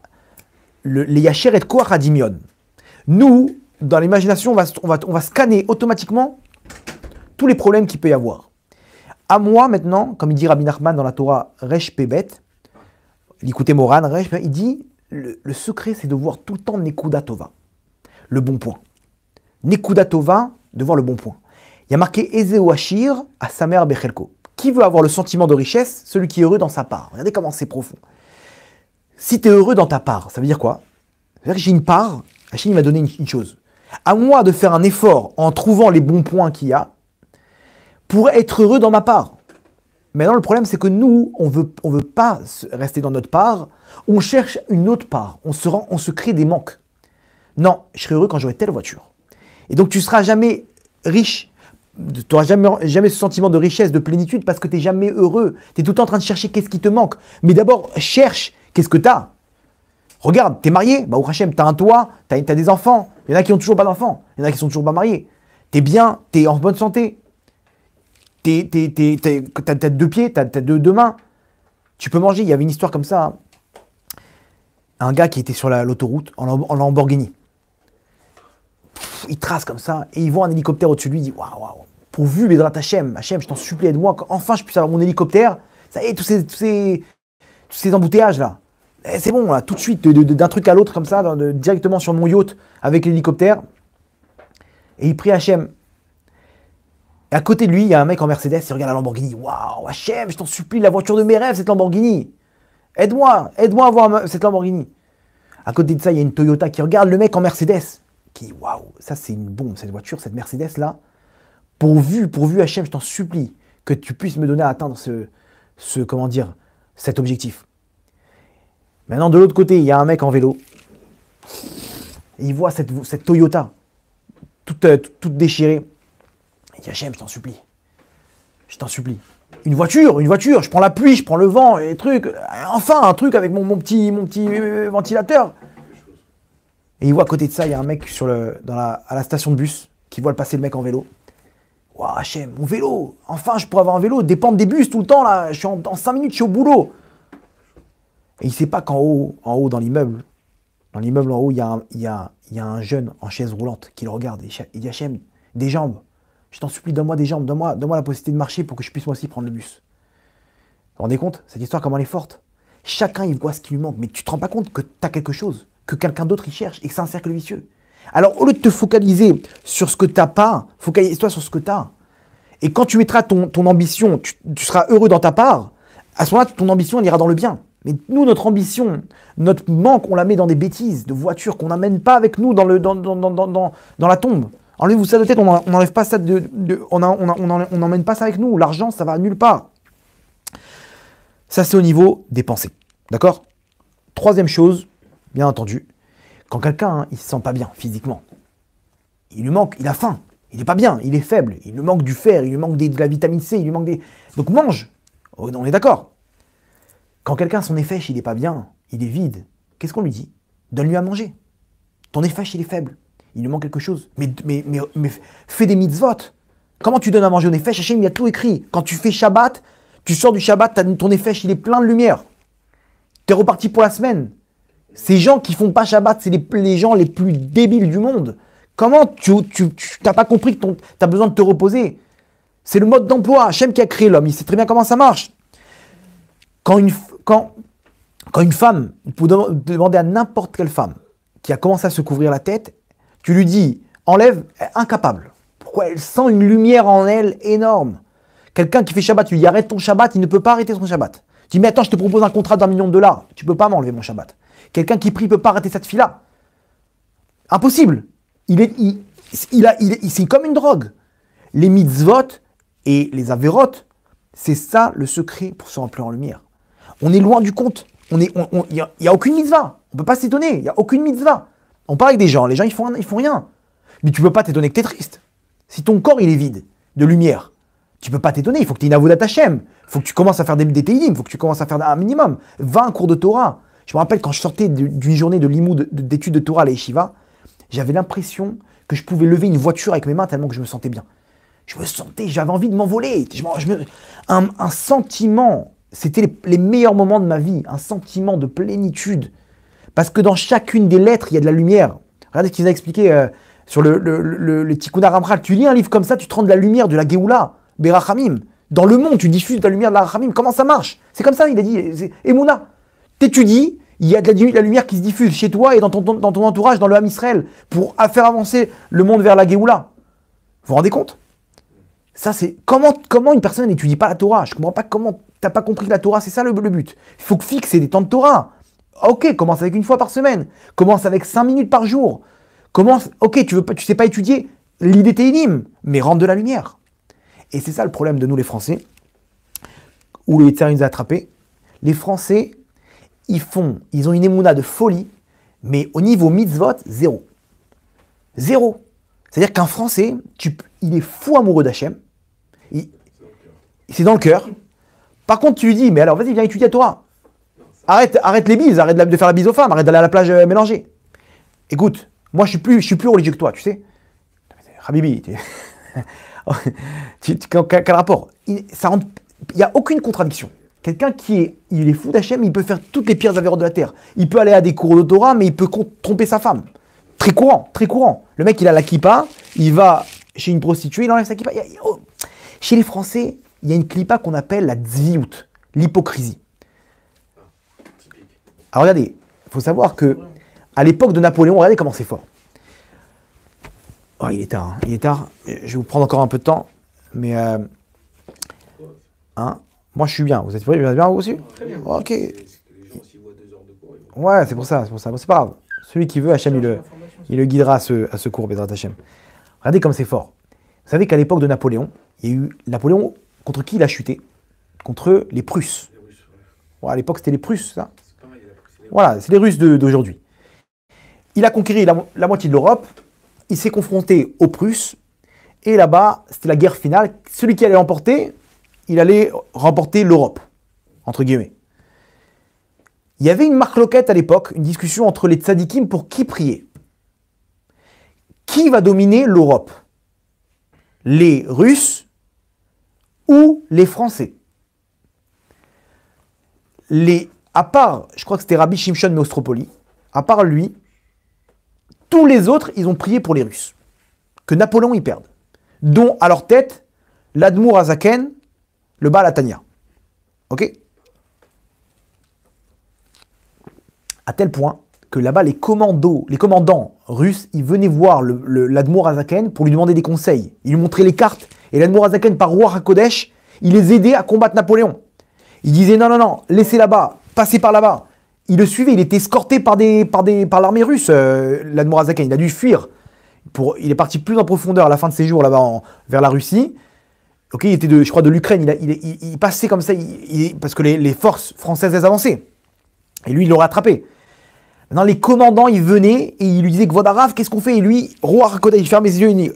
les yacher et koach hadimion. Nous, dans l'imagination, on va scanner automatiquement tous les problèmes qu'il peut y avoir. À moi, maintenant, comme il dit Rabbi Nachman dans la Torah, Resh Pebet, l'écoutez Moran, il dit, le secret, c'est de voir tout le temps Nekuda Tova, le bon point. Nekuda Tova, de voir le bon point. Il y a marqué Ezeu Ashir à sa mère Bechelko. Qui veut avoir le sentiment de richesse? Celui qui est heureux dans sa part. Regardez comment c'est profond. Si tu es heureux dans ta part, ça veut dire quoi? Ça veut dire que j'ai une part, Hachem m'a donné une chose. À moi de faire un effort en trouvant les bons points qu'il y a pour être heureux dans ma part. Maintenant, le problème, c'est que nous, on veut pas rester dans notre part, on cherche une autre part, on se crée des manques. Non, je serai heureux quand j'aurai telle voiture. Et donc, tu ne seras jamais riche, tu n'auras jamais ce sentiment de richesse, de plénitude, parce que tu n'es jamais heureux. Tu es tout le temps en train de chercher qu'est-ce qui te manque. Mais d'abord, cherche qu'est-ce que tu as. Regarde, tu es marié, bah, au Hachem, tu as un toit, tu as des enfants. Il y en a qui n'ont toujours pas d'enfants, il y en a qui sont toujours pas mariés. Tu es bien, tu es en bonne santé. T'as 2 pieds, t'as 2 mains. Tu peux manger. Il y avait une histoire comme ça. Hein. Un gars qui était sur l'autoroute en Lamborghini. Il trace comme ça et il voit un hélicoptère au-dessus de lui. Il dit waouh, pourvu, Bédrat Hachem, je t'en supplie, aide-moi. Enfin, je puisse avoir mon hélicoptère. Ça y est, tous ces embouteillages là. C'est bon, là, tout de suite, d'un truc à l'autre comme ça, directement sur mon yacht avec l'hélicoptère. Et il prie Hachem. Et à côté de lui, il y a un mec en Mercedes, il regarde la Lamborghini. Waouh, Hachem, je t'en supplie, la voiture de mes rêves, cette Lamborghini. Aide-moi à avoir cette Lamborghini. À côté de ça, il y a une Toyota qui regarde le mec en Mercedes. Qui dit, waouh, ça c'est une bombe, cette voiture, cette Mercedes-là. Pourvu, Hachem, je t'en supplie, que tu puisses me donner à atteindre cet objectif. Maintenant, de l'autre côté, il y a un mec en vélo. Et il voit cette Toyota, toute déchirée. Il dit, Hachem, je t'en supplie. Une voiture, je prends la pluie, je prends le vent, et les trucs. Enfin, un truc avec mon petit ventilateur. Et il voit à côté de ça, il y a un mec à la station de bus qui voit passer le mec en vélo. Waouh, Hachem, mon vélo. Enfin, je pourrais avoir un vélo, dépendre des bus tout le temps, là. Je suis en 5 minutes, je suis au boulot. Et il ne sait pas qu'en haut, dans l'immeuble en haut, il y a un jeune en chaise roulante qui le regarde. Il dit, Hachem, des jambes. Je t'en supplie, donne-moi des jambes, donne-moi la possibilité de marcher pour que je puisse moi aussi prendre le bus. Vous vous rendez compte? Cette histoire, comment elle est forte? Chacun, il voit ce qui lui manque, mais tu te rends pas compte que tu as quelque chose, que quelqu'un d'autre y cherche et que c'est un cercle vicieux. Alors, au lieu de te focaliser sur ce que tu n'as pas, focalise-toi sur ce que tu as. Et quand tu mettras ton ambition, tu seras heureux dans ta part, à ce moment-là, ton ambition, elle ira dans le bien. Mais nous, notre ambition, notre manque, on la met dans des bêtises de voitures qu'on n'amène pas avec nous dans la tombe. Enlevez-vous ça de tête, on n'enlève pas ça on n'emmène pas ça avec nous. L'argent, ça va nulle part. Ça, c'est au niveau des pensées. D'accord? Troisième chose, bien entendu, quand quelqu'un, il ne se sent pas bien physiquement, il lui manque, il a faim, il n'est pas bien, il est faible, il lui manque du fer, il lui manque de la vitamine C, il lui manque des... Donc mange, on est d'accord. Quand quelqu'un, son effet, il n'est pas bien, il est vide, qu'est-ce qu'on lui dit? Donne-lui à manger. Ton effet, il est faible. Il lui manque quelque chose. Mais fais des mitzvot. Comment tu donnes à manger au Nefesh? Hachem, il y a tout écrit. Quand tu fais Shabbat, tu sors du Shabbat, ton Nefesh, il est plein de lumière. Tu es reparti pour la semaine. Ces gens qui font pas Shabbat, c'est les gens les plus débiles du monde. Comment tu n'as pas compris que tu as besoin de te reposer? C'est le mode d'emploi. Hachem qui a créé l'homme. Il sait très bien comment ça marche. Quand une femme, vous demandez à n'importe quelle femme qui a commencé à se couvrir la tête, tu lui dis, enlève, incapable. Pourquoi? Elle sent une lumière en elle énorme. Quelqu'un qui fait Shabbat, tu lui dis, arrête ton Shabbat, il ne peut pas arrêter son Shabbat. Tu dis, mais attends, je te propose un contrat d'1 million de dollars. Tu ne peux pas m'enlever mon Shabbat. Quelqu'un qui prie ne peut pas arrêter cette fille-là. Impossible. C'est comme une drogue. Les mitzvot et les averot, c'est ça le secret pour se remplir en lumière. On est loin du compte. Il n'y a aucune mitzvah. On ne peut pas s'étonner. Il n'y a aucune mitzvah. On parle avec des gens. Les gens, ils font rien. Mais tu ne peux pas t'étonner que tu es triste. Si ton corps, il est vide de lumière, Tu peux pas t'étonner, il faut que tu aies une avodat Hashem. Il faut que tu commences à faire des Teilim, il faut que tu commences à faire un minimum. 20 cours de Torah. Je me rappelle quand je sortais d'une journée de limoud, d'études de Torah à la Yeshiva, j'avais l'impression que je pouvais lever une voiture avec mes mains tellement que je me sentais bien. Je me sentais, j'avais envie de m'envoler. Un sentiment, c'était les meilleurs moments de ma vie, un sentiment de plénitude. Parce que dans chacune des lettres, il y a de la lumière. Regardez ce qu'il a expliqué sur le Tikkun Aramchal. Tu lis un livre comme ça, tu te rends de la lumière, de la Géoula, Berachamim. Dans le monde, tu diffuses de la lumière de la Rachamim. Comment ça marche? C'est comme ça, il a dit. Emouna. T'étudies, il y a de la lumière qui se diffuse chez toi et dans ton entourage, dans le Ham Israël, pour faire avancer le monde vers la Géoula. Vous vous rendez compte? Ça, c'est comment une personne n'étudie pas la Torah? Je ne comprends pas comment t'as pas compris que la Torah, c'est ça le but. Il faut fixer des temps de Torah. Ok, commence avec une fois par semaine. Commence avec 5 minutes par jour. Ok, tu sais pas étudier l'idée Teilim, mais rentre de la lumière. Et c'est ça le problème de nous les Français, où le Yitzhak nous a attrapés. Les Français, ils ont une émouna de folie, mais au niveau mitzvot, zéro. Zéro. C'est-à-dire qu'un Français, il est fou amoureux d'Hachem. C'est dans le cœur. Par contre, tu lui dis, mais alors vas-y, viens étudier la Torah. Arrête les bises, arrête de faire la bise aux femmes, arrête d'aller à la plage mélanger. Écoute, moi je suis plus religieux que toi, tu sais. Habibi, quel rapport? Il n'y a aucune contradiction. Quelqu'un il est fou d'Hachem, il peut faire toutes les pires avéros de la terre. Il peut aller à des cours de Torah, mais il peut tromper sa femme. Très courant, très courant. Le mec, il a la kippa, il va chez une prostituée, il enlève sa kippa. Chez les Français, il y a une kippa qu'on appelle la tzviout, l'hypocrisie. Alors regardez, il faut savoir que à l'époque de Napoléon, regardez comment c'est fort. Oh, il est tard, il est tard. Je vais vous prendre encore un peu de temps, mais moi je suis bien. Vous êtes bien vous aussi? Très bien. Ok. Les gens, s'ils voient 2 heures de cours, ils vont... Ouais, c'est pour ça. Bon, c'est pas grave. Celui qui veut, Hachem, il le guidera à ce cours, Bezrat Hachem. Regardez comme c'est fort. Vous savez qu'à l'époque de Napoléon, il y a eu Napoléon contre qui il a chuté? Contre les Prusses. Les Russes, ouais. Ouais, à l'époque, c'était les Prusses, ça. C'est pas mal, il a pris les Voilà, c'est les Russes d'aujourd'hui. Il a conquéri la moitié de l'Europe, il s'est confronté aux Prusses, et là-bas, c'était la guerre finale. Celui qui allait l'emporter, il allait remporter l'Europe, entre guillemets. Il y avait une marloquette à l'époque, une discussion entre les tzadikim pour qui prier. Qui va dominer l'Europe? Les Russes ou les Français? À part, je crois que c'était Rabbi Shimshon Meostropoli, à part lui, tous les autres, ils ont prié pour les Russes. Que Napoléon y perde. Dont, à leur tête, l'Admour Azaken, le Baal Atania. Ok? À tel point que là-bas, les commandants russes, ils venaient voir l'Admour Azaken pour lui demander des conseils. Ils lui montraient les cartes. Et l'Admour Azaken, par Ruach HaKodesh, il les aidait à combattre Napoléon. Il disait non, laissez là-bas, passez par là-bas. Il le suivait, il était escorté par l'armée russe, l'Admour Azaken. Il a dû fuir. Il est parti plus en profondeur à la fin de ses jours là-bas vers la Russie. Ok, il était je crois de l'Ukraine. Il passait comme ça parce que les forces françaises elles avançaient. Et lui, il l'aurait attrapé. Maintenant, les commandants, ils venaient et ils lui disaient Gvodarav, qu'est-ce qu'on fait? Et lui, Ruach HaKodesh, il ferme les yeux, il dit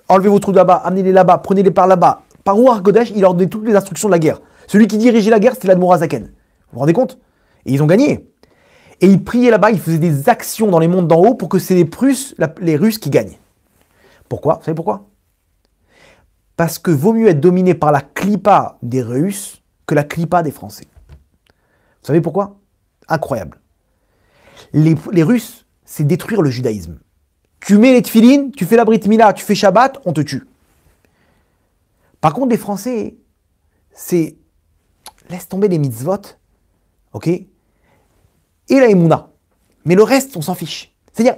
enlevez vos trous là-bas, amenez-les là-bas, prenez-les par là-bas. Par Ruach HaKodesh, il leur donnait toutes les instructions de la guerre. Celui qui dirigeait la guerre, c'était l'Admour Azaken. Vous vous rendez compte? Et ils ont gagné. Et ils priaient là-bas, ils faisaient des actions dans les mondes d'en haut pour que c'est les Russes qui gagnent. Pourquoi? Vous savez pourquoi? Parce que vaut mieux être dominé par la clipa des Russes que la clipa des Français. Vous savez pourquoi? Incroyable. Les Russes, c'est détruire le judaïsme. Tu mets les tefilines, tu fais la brit mila, tu fais Shabbat, on te tue. Par contre, les Français, c'est laisse tomber les mitzvot, ok? Et la émouna. Mais le reste, on s'en fiche. C'est-à-dire,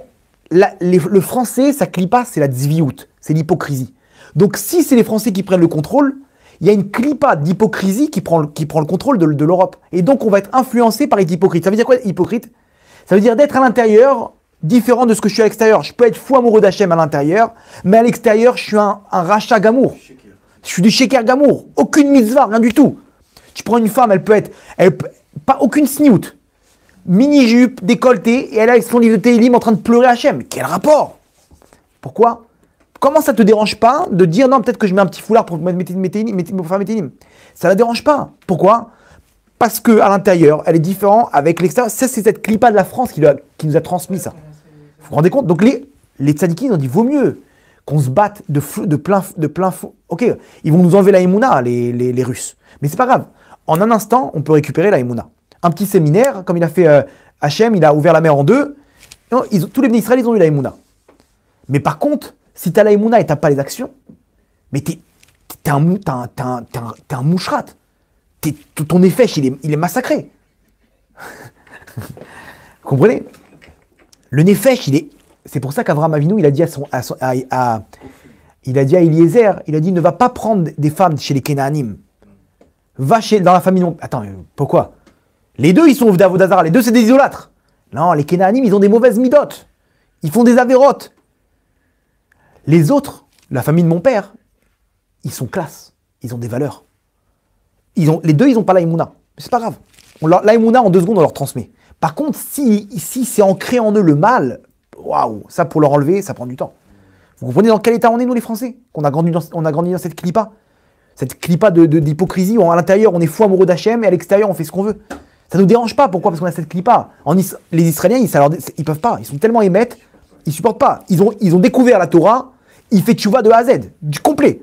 le français, sa clipa, c'est la tzviout, c'est l'hypocrisie. Donc, si c'est les Français qui prennent le contrôle, il y a une clipa d'hypocrisie qui prend le contrôle de l'Europe. Et donc, on va être influencé par les hypocrites. Ça veut dire quoi, hypocrite? Ça veut dire d'être à l'intérieur différent de ce que je suis à l'extérieur. Je peux être fou amoureux d'Hachem à l'intérieur, mais à l'extérieur, je suis un rachat gamour. Je suis du sheker gamour. Aucune mitzvah, rien du tout. Tu prends une femme, elle peut pas aucune sniout. Mini-jupe, décolleté, et elle est avec son livre de Télim en train de pleurer Hachem. Quel rapport? Pourquoi? comment ça te dérange pas de dire non, peut-être que je mets un petit foulard pour faire mes ténim. Ça la dérange pas. Pourquoi? Parce que à l'intérieur, elle est différente avec l'extérieur. Ça, c'est cette clipa de la France qui nous a transmis ça. Vous vous rendez compte? Donc les tzadikim ont dit vaut mieux qu'on se batte de plein fou. Ok, ils vont nous enlever la Emouna, les Russes. Mais c'est pas grave. En un instant, on peut récupérer la Emouna. Un petit séminaire, comme il a fait Hachem, il a ouvert la mer en deux. Non, tous les Israël, ils ont eu la Emouna. Mais par contre, si tu as la Emouna et tu n'as pas les actions, mais t'es un moucherat. Ton effet, il est massacré. Vous comprenez? Le nefesh, c'est pour ça qu'Avraham Avinu, il a dit il a dit à Eliezer, il a dit ne va pas prendre des femmes chez les Kénaanim. Va dans la famille. Attends, pourquoi? Les deux, ils sont d'Avodazara. Les deux, c'est des idolâtres. Non, les Kénaanim, ils ont des mauvaises midotes. Ils font des avérotes. Les autres, la famille de mon père, ils sont classe. Ils ont des valeurs. Les deux, ils n'ont pas l'Aïmouna. C'est pas grave. L'Aïmouna, en 2 secondes, on leur transmet. Par contre, si c'est ancré en eux le mal, waouh, ça pour leur enlever, ça prend du temps. Vous comprenez dans quel état on est, nous les Français? On a grandi dans cette clipa. Cette clipa d'hypocrisie où à l'intérieur, on est fou amoureux d'Hachem et à l'extérieur, on fait ce qu'on veut. Ça ne nous dérange pas. Pourquoi? Parce qu'on a cette clipa. Les Israéliens, ils peuvent pas. Ils sont tellement émettes, ils supportent pas. Ils ont découvert la Torah, il fait tchouva de A à Z, du complet.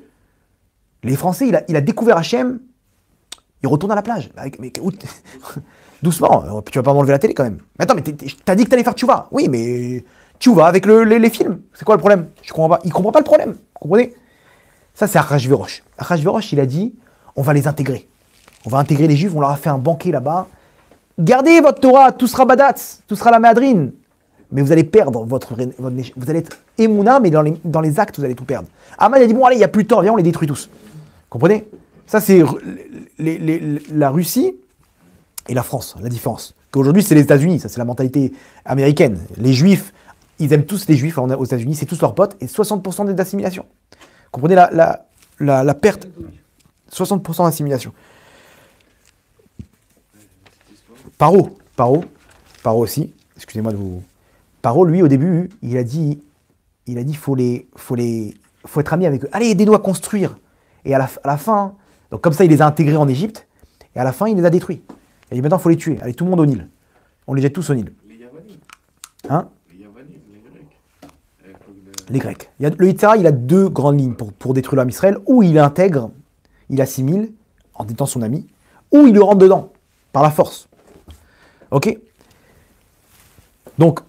Les Français, il a découvert Hachem, il retourne à la plage. Mais doucement, tu vas pas m'enlever la télé quand même. Mais attends, mais t'as dit que t'allais faire tchouva. Oui, mais tchouva avec les films. C'est quoi le problème? Je comprends pas. Il comprend pas le problème. Vous comprenez? Ça, c'est Achashverosh. Achashverosh, il a dit, on va les intégrer. On va intégrer les Juifs, on leur a fait un banquet là-bas. Gardez votre Torah, tout sera badatz, tout sera la madrine. Mais vous allez perdre vous allez être émouna, mais dans les actes, vous allez tout perdre. Ahmad a dit, bon allez, il n'y a plus de temps, viens, on les détruit tous. Comprenez? Ça, c'est la Russie et la France, la différence. Qu'aujourd'hui, c'est les États-Unis, ça c'est la mentalité américaine. Les Juifs, ils aiment tous les Juifs aux États-Unis, c'est tous leurs potes, et 60% d'assimilation. Comprenez la perte? 60% d'assimilation. Paro aussi, excusez-moi de vous... Paro, lui, au début, il a dit, faut être ami avec eux. Allez, aidez-nous à construire. Et à la fin, donc comme ça, il les a intégrés en Égypte, et à la fin, il les a détruits. Il a dit, maintenant, il faut les tuer. Allez, tout le monde au Nil. On les jette tous au Nil. Les Yavanim. Hein? Les Yavanim, les Grecs. Les Grecs. Le Yitzhara, il a 2 grandes lignes pour détruire l'homme Israël, où il intègre, il assimile, en étant son ami, ou il le rentre dedans, par la force. Ok? Donc,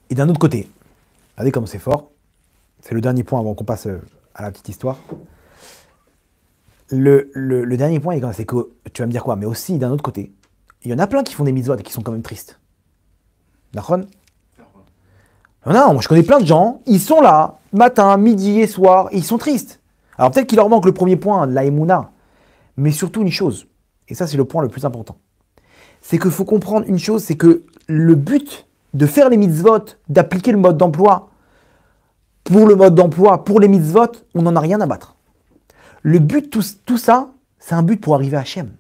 et d'un autre côté, regardez comme c'est fort, c'est le dernier point avant qu'on passe à la petite histoire. Le dernier point, c'est que, tu vas me dire quoi, mais aussi d'un autre côté, il y en a plein qui font des mitzvot et qui sont quand même tristes. D'accord? Non, moi je connais plein de gens, ils sont là, matin, midi et soir, et ils sont tristes. Alors peut-être qu'il leur manque le premier point, la Emouna, mais surtout une chose, et ça c'est le point le plus important, c'est qu'il faut comprendre une chose, c'est que le but de faire les mitzvot, d'appliquer le mode d'emploi, pour les mitzvot, on n'en a rien à battre. Le but, tout ça, c'est un but pour arriver à Hachem.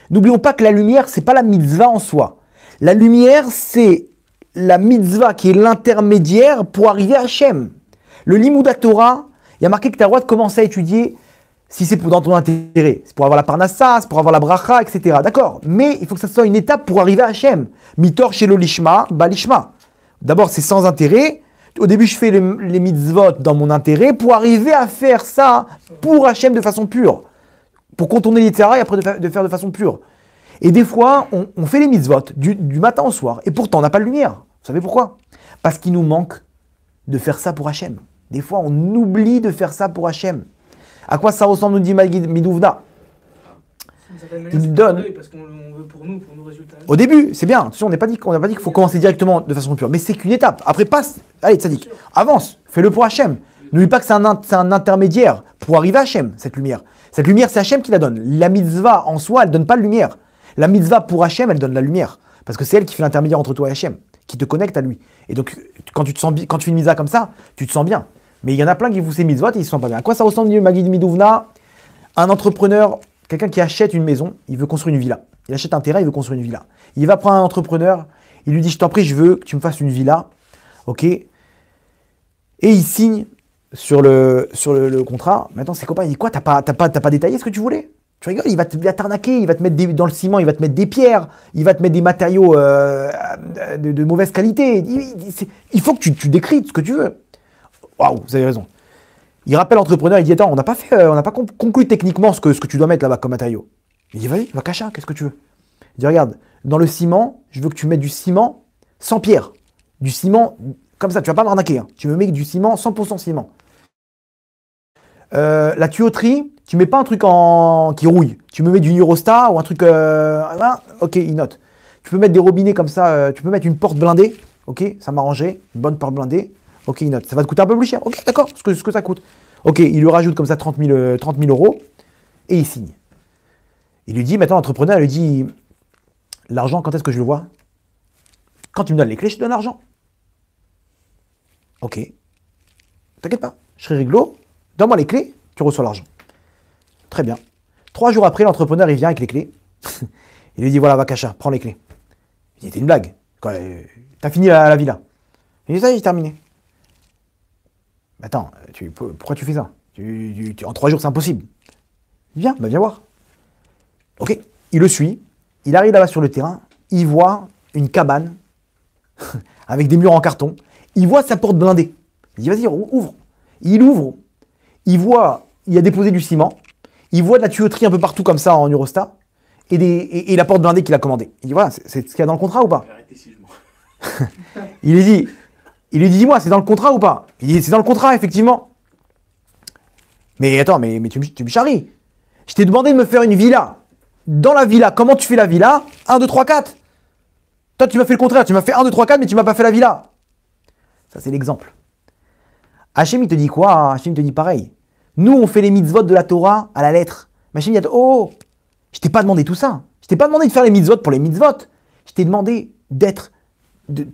N'oublions pas que la lumière, c'est pas la mitzvah en soi. La lumière, c'est la mitzvah qui est l'intermédiaire pour arriver à Hachem. Le Limouda Torah, il y a marqué que tu as le droit de commencer à étudier si c'est dans ton intérêt. C'est pour avoir la parnassa, c'est pour avoir la bracha, etc. D'accord. Mais il faut que ça soit une étape pour arriver à Hachem. Mitor chez le lishma, balishma. D'abord, c'est sans intérêt. Au début, je fais les mitzvot dans mon intérêt pour arriver à faire ça pour Hachem de façon pure. Pour contourner les terrains et après de faire de façon pure. Et des fois, on fait les mitzvot du matin au soir. Et pourtant, on n'a pas de lumière. Vous savez pourquoi? Parce qu'il nous manque de faire ça pour Hachem. Des fois, on oublie de faire ça pour Hachem. À quoi ça ressemble, nous dit Midouvna? Il donne. Parce qu'on veut pour nos résultats. Au début, c'est bien. Attention, on n'a pas dit qu'il faut commencer directement de façon pure. Mais c'est qu'une étape. Après, passe. Allez, Tzadik, avance. Fais-le pour Hachem. N'oublie pas que c'est un intermédiaire pour arriver à Hachem, cette lumière. Cette lumière, c'est Hachem qui la donne. La mitzvah en soi, elle ne donne pas de lumière. La mitzvah pour Hachem, elle donne la lumière. Parce que c'est elle qui fait l'intermédiaire entre toi et Hachem, qui te connecte à lui. Et donc, quand tu fais une mitzvah comme ça, tu te sens bien. Mais il y en a plein qui font ces mitzvot et ils ne se sentent pas bien. À quoi ça ressemble, Magid Midouvna? Un entrepreneur, quelqu'un qui achète une maison, il veut construire une villa. Il achète un terrain, il veut construire une villa. Il va prendre un entrepreneur, il lui dit, je t'en prie, je veux que tu me fasses une villa. Ok? Et il signe le contrat. Maintenant, ses copains, il dit quoi? T'as pas détaillé ce que tu voulais? Tu rigoles, il va t'arnaquer, il va te mettre dans le ciment, il va te mettre des pierres, il va te mettre des matériaux de mauvaise qualité. Il faut que tu décris ce que tu veux. Waouh, vous avez raison. Il rappelle l'entrepreneur, il dit attends, on n'a pas conclu techniquement ce que tu dois mettre là-bas comme matériau. Il dit vas-y, va cacher, qu'est-ce que tu veux? Il dit regarde, dans le ciment, je veux que tu mettes du ciment sans pierre. Du ciment comme ça, tu vas pas m'arnaquer. Hein. Tu me mets du ciment, 100% ciment. La tuyauterie, tu mets pas un truc qui rouille. Tu me mets du Eurostar ou un truc... ok, il note. Tu peux mettre des robinets comme ça, tu peux mettre une porte blindée. Ok, ça m'arrangerait. Une bonne porte blindée. Ok, il note. Ça va te coûter un peu plus cher. Ok, d'accord, ce que ça coûte. Ok, il lui rajoute comme ça 30 000 euros et il signe. Il lui dit, maintenant l'entrepreneur, il lui dit, l'argent, quand est-ce que je le vois? Quand tu me donnes les clés, je te donne l'argent. Ok. T'inquiète pas, je serai réglo. Donne-moi les clés, tu reçois l'argent. Très bien. 3 jours après, l'entrepreneur, il vient avec les clés. Il lui dit, voilà, Vakasha, prends les clés. Il dit, c'est une blague. T'as fini la villa. Il dit, ça y est, j'ai terminé. Attends, pourquoi tu fais ça? En 3 jours, c'est impossible. Viens, viens voir. Ok, il le suit. Il arrive là-bas sur le terrain. Il voit une cabane avec des murs en carton. Il voit sa porte blindée. Il dit, vas-y, ouvre. Il ouvre. Il voit, il a déposé du ciment. Il voit de la tuyauterie un peu partout comme ça en Eurostar. Et la porte blindée qu'il a commandée. Il dit, voilà, c'est ce qu'il y a dans le contrat ou pas? Arrêtez si je m'en... Il lui dit, dis-moi, c'est dans le contrat ou pas? Il dit, c'est dans le contrat, effectivement. Mais attends, mais tu me charries. Je t'ai demandé de me faire une villa. Dans la villa, comment tu fais la villa? 1, 2, 3, 4. Toi, tu m'as fait le contraire. Tu m'as fait 1, 2, 3, 4, mais tu m'as pas fait la villa. Ça, c'est l'exemple. Hachem, il te dit quoi? Hachem te dit pareil. Nous, on fait les mitzvot de la Torah à la lettre. Mais Hachem, il dit, oh, je t'ai pas demandé tout ça. Je t'ai pas demandé de faire les mitzvot pour les mitzvot. Je t'ai demandé d'être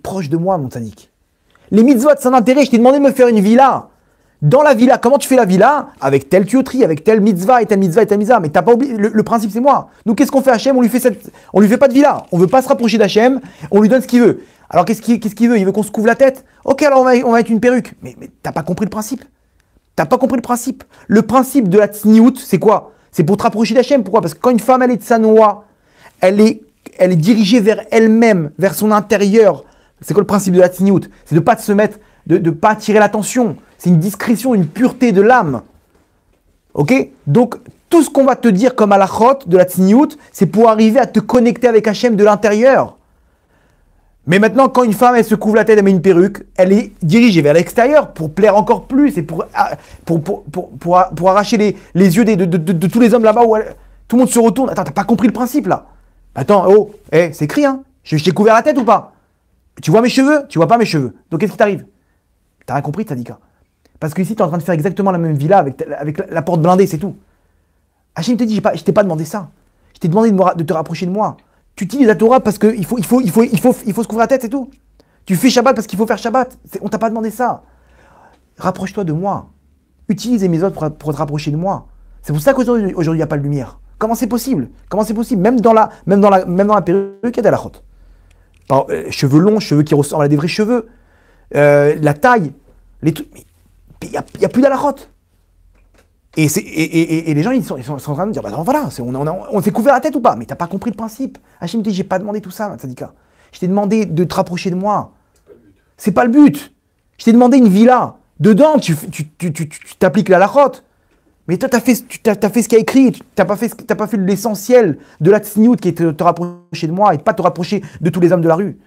proche de moi, mon tzaddik. Les mitzvot, c'est un intérêt. Je t'ai demandé de me faire une villa. Dans la villa, comment tu fais la villa? Avec telle tuyauterie, avec telle mitzvah et telle mitzvah et telle mitzvah. Mais t'as pas oublié, le principe, c'est moi. Nous, qu'est-ce qu'on fait Hachem? On lui fait pas de villa. On veut pas se rapprocher d'Hachem. On lui donne ce qu'il veut. Alors, qu'est-ce qu'il veut? Il veut qu'on se couvre la tête? Ok, alors on va mettre une perruque. Mais t'as pas compris le principe. T'as pas compris le principe. Le principe de la tsniout, c'est quoi? C'est pour te rapprocher d'Hachem. Pourquoi? Parce que quand une femme, elle est tsanoua, elle est dirigée vers elle-même, vers son intérieur. C'est quoi le principe de la tsniout? C'est de pas se mettre, de pas attirer l'attention. C'est une discrétion, une pureté de l'âme. Ok? Donc, tout ce qu'on va te dire comme halachot de la tsniout, c'est pour arriver à te connecter avec Hachem de l'intérieur. Mais maintenant, quand une femme, elle se couvre la tête, elle met une perruque, elle est dirigée vers l'extérieur pour plaire encore plus et pour arracher les yeux de tous les hommes là-bas où tout le monde se retourne. Attends, t'as pas compris le principe là? Attends, oh, c'est écrit, hein? Je t'ai couvert la tête ou pas? Tu vois mes cheveux? Tu vois pas mes cheveux. Donc qu'est-ce qui t'arrive? T'as rien compris, Tzadika. Parce que ici, tu es en train de faire exactement la même villa avec la porte blindée, c'est tout. Hachem te dit, je t'ai pas demandé ça. Je t'ai demandé de te rapprocher de moi. Tu utilises la Torah parce qu'il faut se couvrir la tête, c'est tout. Tu fais Shabbat parce qu'il faut faire Shabbat. On t'a pas demandé ça. Rapproche-toi de moi. Utilise mes autres pour te rapprocher de moi. C'est pour ça qu'aujourd'hui, il n'y a pas de lumière. Comment c'est possible? Comment c'est possible? Même dans la perruque, il y a de la chote. Cheveux longs, cheveux qui ressemblent à des vrais cheveux. La taille, les trucs. Il n'y a plus d'alachote. Et les gens, ils sont en train de dire, bah non, voilà, on s'est couvert la tête ou pas? Mais t'as pas compris le principe. Hachem dit, j'ai pas demandé tout ça, Tzadika. Je t'ai demandé de te rapprocher de moi. C'est pas le but. Je t'ai demandé une villa. Dedans, tu t'appliques la lachote. Mais toi, t'as fait ce qu'il y a écrit. T'as pas fait l'essentiel de la tsniout qui est de te rapprocher de moi et de pas te rapprocher de tous les hommes de la rue.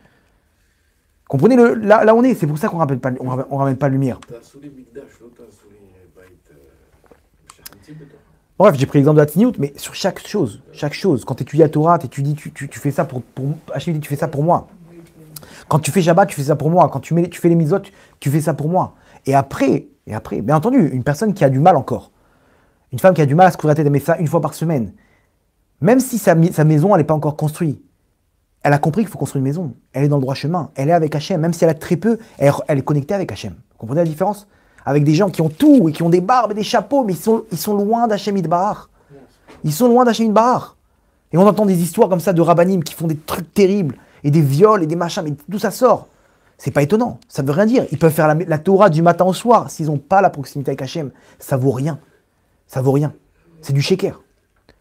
Comprenez là où on est. C'est pour ça qu'on ramène pas la lumière. Bref, j'ai pris l'exemple de la tsniout, mais sur chaque chose, quand tu étudies la Torah, tu fais ça pour Hachem dit, tu fais ça pour moi. Quand tu fais Shabbat, tu fais ça pour moi. Quand tu fais les mitzvot, tu fais ça pour moi. Et après, bien entendu, une personne qui a du mal encore, une femme qui a du mal à se couvrir la tête, elle met ça une fois par semaine. Même si sa maison, elle n'est pas encore construite, elle a compris qu'il faut construire une maison. Elle est dans le droit chemin. Elle est avec Hachem. Même si elle a très peu, elle est connectée avec Hachem. Vous comprenez la différence? Avec des gens qui ont tout et qui ont des barbes et des chapeaux, mais ils sont loin d'Hachem Yitbarach. Ils sont loin d'Hachem Yitbarach. Et on entend des histoires comme ça de rabbanim qui font des trucs terribles, et des viols et des machins, mais d'où ça sort? C'est pas étonnant, ça ne veut rien dire. Ils peuvent faire la Torah du matin au soir, s'ils n'ont pas la proximité avec Hachem, ça vaut rien. Ça vaut rien. C'est du sheker.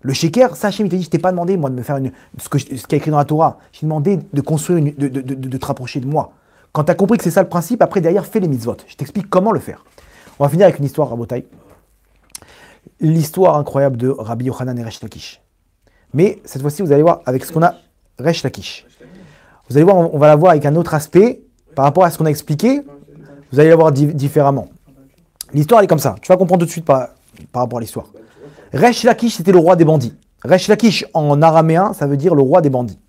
Le sheker, ça Hachem, il te dit, je t'ai pas demandé, moi, de me faire ce qu'il y a écrit dans la Torah. J'ai demandé de construire, de te rapprocher de moi. Quand tu as compris que c'est ça le principe, après, derrière, fais les mitzvot. Je t'explique comment le faire. On va finir avec une histoire, Rabotai. L'histoire incroyable de Rabbi Yochanan et Resh Lakish. Mais cette fois-ci, vous allez voir avec ce qu'on a, Resh Lakish. Vous allez voir, on va la voir avec un autre aspect par rapport à ce qu'on a expliqué. Vous allez la voir différemment. L'histoire, elle est comme ça. Tu vas comprendre tout de suite par rapport à l'histoire. Resh Lakish, c'était le roi des bandits. Resh Lakish, en araméen, ça veut dire le roi des bandits.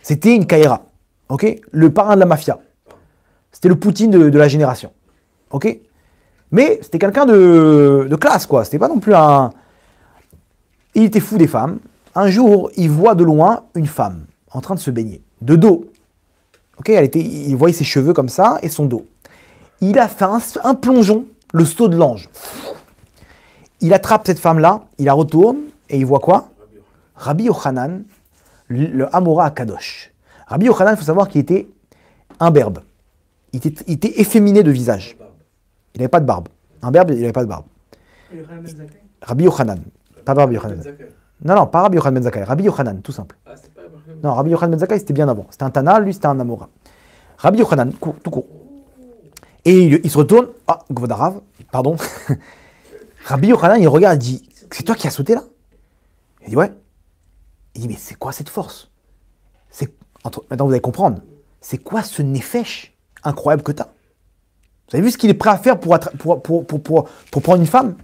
C'était une kaïra. Okay, le parrain de la mafia. C'était le Poutine de la génération. Ok. Mais c'était quelqu'un de classe, quoi. C'était pas non plus un... Il était fou des femmes. Un jour, il voit de loin une femme en train de se baigner, de dos. Ok, il voyait ses cheveux comme ça et son dos. Il a fait un plongeon, le saut de l'ange. Il attrape cette femme-là, il la retourne et il voit quoi? Rabbi Yochanan, le Amora à Kadosh. Rabbi Yochanan, il faut savoir qu'il était imberbe. Il était efféminé de visage. Il n'avait pas de barbe. Imberbe, il n'avait pas de barbe. Rabbi Yochanan. Pas Rabbi Yochanan. Non, pas Rabbi Yochanan Ben Zakkai. Rabbi Yochanan, tout simple. Non, Rabbi Yochanan Ben Zakkai, c'était bien avant. C'était un Tana, lui, c'était un Amora. Rabbi Yochanan, tout court. Et il se retourne. Ah, Gvodarav, pardon. Rabbi Yochanan, il regarde, il dit, c'est toi qui as sauté là? Il dit, ouais. Il dit, mais c'est quoi cette force? Maintenant, vous allez comprendre. C'est quoi ce nefesh incroyable que tu as? Vous avez vu ce qu'il est prêt à faire pour prendre une femme?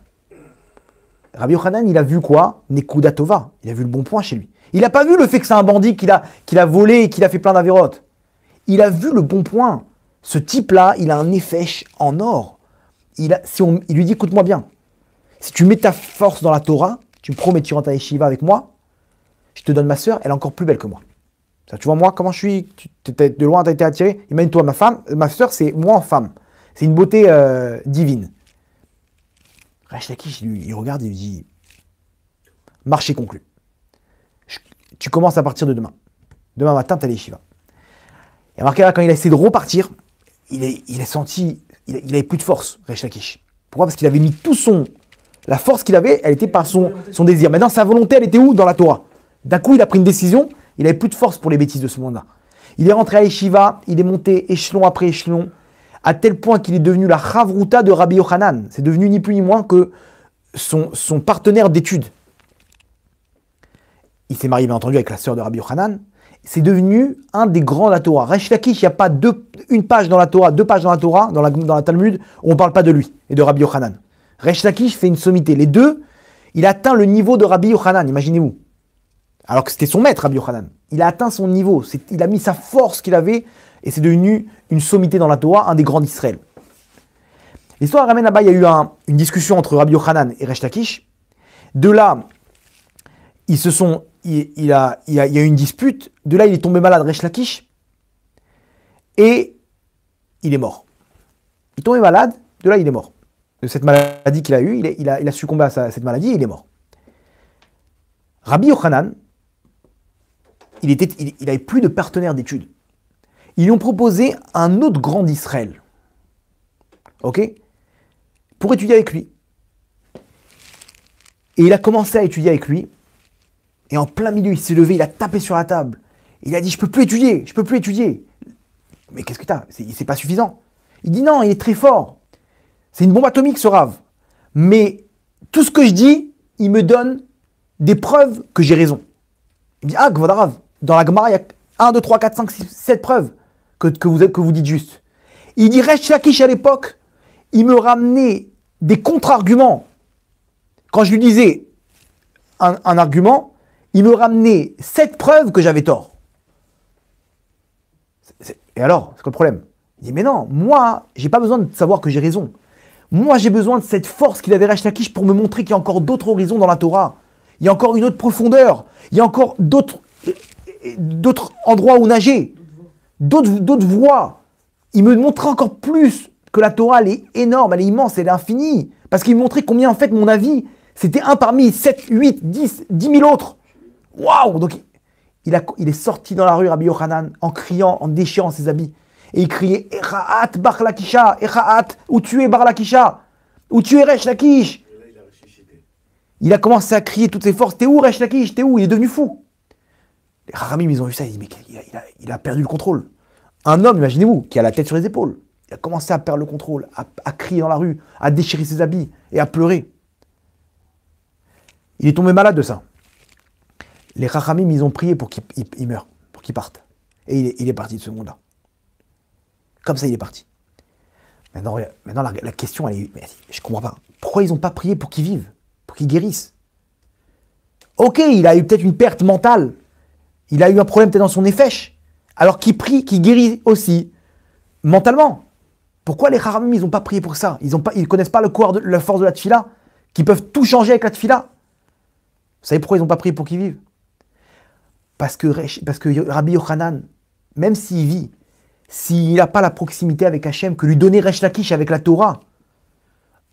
Rabbi Yochanan, il a vu quoi? Nekuda Tova. Il a vu le bon point chez lui. Il n'a pas vu le fait que c'est un bandit qu'il a volé et qu'il a fait plein d'avérotes. Il a vu le bon point. Ce type-là, il a un nefesh en or. Il lui dit, écoute-moi bien. Si tu mets ta force dans la Torah, tu me promets, tu rentres à Yeshiva avec moi, je te donne ma sœur, elle est encore plus belle que moi. Ça, tu vois, moi, comment je suis, de loin, tu as été attiré. Imagine-toi, ma sœur, c'est moi en femme. C'est une beauté divine. Resh Lakish, il regarde et lui dit, marché conclu. Tu commences à partir de demain. Demain matin, tu as les Yeshiva. Et remarquez là, quand il a essayé de repartir, il a senti, il avait plus de force, Resh Lakish. Pourquoi? Parce qu'il avait mis la force qu'il avait, elle était par son désir. Maintenant, sa volonté, elle était où? Dans la Torah. D'un coup, il a pris une décision, il n'avait plus de force pour les bêtises de ce monde-là. Il est rentré à Yeshiva, il est monté échelon après échelon, à tel point qu'il est devenu la Chavruta de Rabbi Yochanan. C'est devenu ni plus ni moins que son partenaire d'études. Il s'est marié, bien entendu, avec la sœur de Rabbi Yochanan. C'est devenu un des grands de la Torah. Resh Lakish, il n'y a pas une page dans la Torah, 2 pages dans la Torah, dans la Talmud, où on ne parle pas de lui et de Rabbi Yochanan. Resh Lakish fait une sommité. Les deux, il a atteint le niveau de Rabbi Yochanan, imaginez-vous. Alors que c'était son maître, Rabbi Yochanan. Il a atteint son niveau. Il a mis sa force qu'il avait et c'est devenu une sommité dans la Torah, un des grands d'Israël. L'histoire ramène là-bas, il y a eu une discussion entre Rabbi Yochanan et Resh Lakish. De là, il y a eu une dispute. De là, il est tombé malade, Resh Lakish, et il est mort. Il est tombé malade, de là, il est mort. De cette maladie qu'il a eue, il a succombé à cette maladie et il est mort. Rabbi Yochanan, il n'avait plus de partenaire d'études. Ils lui ont proposé un autre grand d'Israël, ok, pour étudier avec lui. Et il a commencé à étudier avec lui. Et en plein milieu, il s'est levé, il a tapé sur la table. Il a dit, je peux plus étudier. Mais qu'est-ce que t'as? C'est pas suffisant. Il dit, non, il est très fort. C'est une bombe atomique, ce Rav. Mais tout ce que je dis, il me donne des preuves que j'ai raison. Il dit, ah, Kvod Rav, dans la Gemara, il y a 1, 2, 3, 4, 5, 6, 7 preuves que vous dites juste. Il dit, Resh Lakish à l'époque, il me ramenait des contre-arguments. Quand je lui disais un argument, il me ramenait 7 preuves que j'avais tort. Et alors, c'est quoi le problème? Il dit, mais non, moi, j'ai pas besoin de savoir que j'ai raison. Moi, j'ai besoin de cette force qu'il avait Resh Lakish pour me montrer qu'il y a encore d'autres horizons dans la Torah. Il y a encore une autre profondeur. Il y a encore d'autres endroits où nager. D'autres voies. Il me montrait encore plus que la Torah, elle est énorme, elle est immense, elle est infinie. Parce qu'il me montrait combien, en fait, mon avis, c'était un parmi 7, 8, 10 000 autres. Waouh! Donc, il est sorti dans la rue, Rabbi Yochanan, en criant, en déchirant ses habits. Et il criait Echaat Bar Lakisha, Echaat, où tu es Bar Lakisha, où tu es Resh Lakish. Et là, il a ressuscité. Il a commencé à crier toutes ses forces. T'es où Resh Lakish? T'es où? Il est devenu fou. Les Chachamim, ils ont vu ça, ils disent, mais il a perdu le contrôle. Un homme, imaginez-vous, qui a la tête sur les épaules, il a commencé à perdre le contrôle, à crier dans la rue, à déchirer ses habits et à pleurer. Il est tombé malade de ça. Les Chachamim, ils ont prié pour qu'il meure, pour qu'il parte. Et il est parti de ce monde-là. Comme ça, il est parti. Maintenant la question, elle est, mais je ne comprends pas. Pourquoi ils n'ont pas prié pour qu'il vive, pour qu'il guérisse? Ok, il a eu peut-être une perte mentale. Il a eu un problème peut-être dans son effèche. Alors qu'il prie, qu'il guérit aussi, mentalement. Pourquoi les Chachamim, ils n'ont pas prié pour ça? Ils ne connaissent pas la force de la tfila, qui peuvent tout changer avec la tfila. Vous savez pourquoi ils n'ont pas prié pour qu'il vive? Parce que Rabbi Yochanan, même s'il vit, s'il n'a pas la proximité avec Hachem, que lui donner Resh Lakish avec la Torah,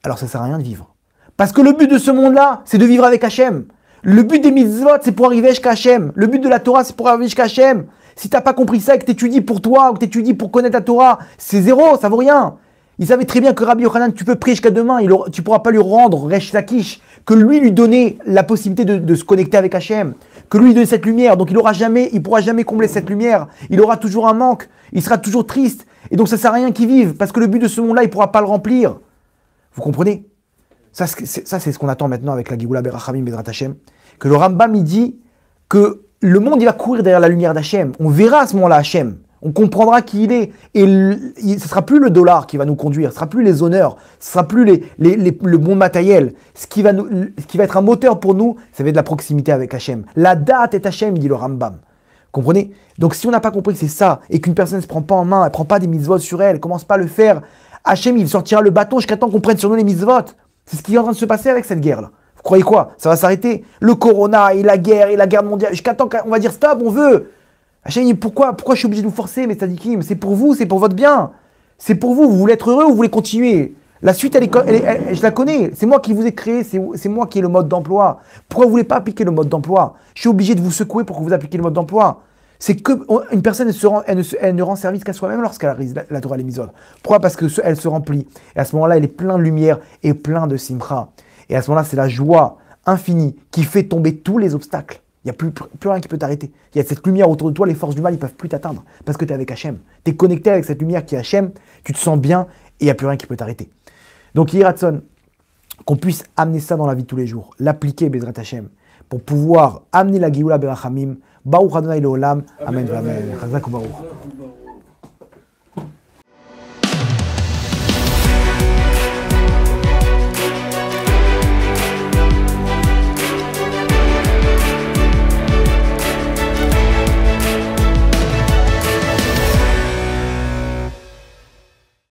alors ça ne sert à rien de vivre. Parce que le but de ce monde-là, c'est de vivre avec Hachem. Le but des mitzvot, c'est pour arriver jusqu'à Hachem. Le but de la Torah, c'est pour arriver jusqu'à Hachem. Si tu n'as pas compris ça et que tu étudies pour toi, ou que tu étudies pour connaître la Torah, c'est zéro, ça vaut rien. Il savait très bien que Rabbi Yochanan, tu peux prier jusqu'à demain, tu ne pourras pas lui rendre Resh Lakish, que lui donner la possibilité de se connecter avec Hachem, que lui donner cette lumière. Donc il ne pourra jamais combler cette lumière. Il aura toujours un manque, il sera toujours triste. Et donc ça ne sert à rien qu'il vive, parce que le but de ce monde-là, il ne pourra pas le remplir. Vous comprenez? Ça, c'est ce qu'on attend maintenant avec la Géoula Berachamim Bezrat Hachem. Que le Rambam, il dit que le monde, il va courir derrière la lumière d'Hachem. On verra à ce moment-là Hachem. On comprendra qui il est. Et ce ne sera plus le dollar qui va nous conduire. Ce ne sera plus les honneurs. Ce ne sera plus le bon matériel. Ce qui va être un moteur pour nous, ça va être de la proximité avec Hachem. La date est Hachem, dit le Rambam. Comprenez? Donc si on n'a pas compris que c'est ça, et qu'une personne ne se prend pas en main, elle ne prend pas des mitzvot sur elle, elle ne commence pas à le faire, Hachem, il sortira le bâton jusqu'à temps qu'on prenne sur nous les mitzvot. C'est ce qui est en train de se passer avec cette guerre-là. Vous croyez quoi? Ça va s'arrêter? Le corona et la guerre mondiale, jusqu'à temps qu'on va dire stop, on veut. Hachem, pourquoi je suis obligé de vous forcer, mes tzadikim? C'est pour vous, c'est pour votre bien. C'est pour vous, vous voulez être heureux ou vous voulez continuer? La suite, je la connais. C'est moi qui vous ai créé, c'est moi qui ai le mode d'emploi. Pourquoi vous ne voulez pas appliquer le mode d'emploi? Je suis obligé de vous secouer pour que vous appliquiez le mode d'emploi. C'est qu'une personne, elle ne rend service qu'à soi-même lorsqu'elle réalise la Torah les mitzvot. Pourquoi? Parce qu'elle se remplit. Et à ce moment-là, elle est pleine de lumière et plein de simcha. Et à ce moment-là, c'est la joie infinie qui fait tomber tous les obstacles. Il n'y a plus rien qui peut t'arrêter. Il y a cette lumière autour de toi, les forces du mal, ils ne peuvent plus t'atteindre. Parce que tu es avec Hachem. Tu es connecté avec cette lumière qui est Hachem, tu te sens bien et il n'y a plus rien qui peut t'arrêter. Donc, Yiratson, qu'on puisse amener ça dans la vie de tous les jours, l'appliquer, Bezrat Hachem, pour pouvoir amener la Géoula Berachamim. Baruch Adonai Leolam. Amen. Amen. Chazak u'baruch.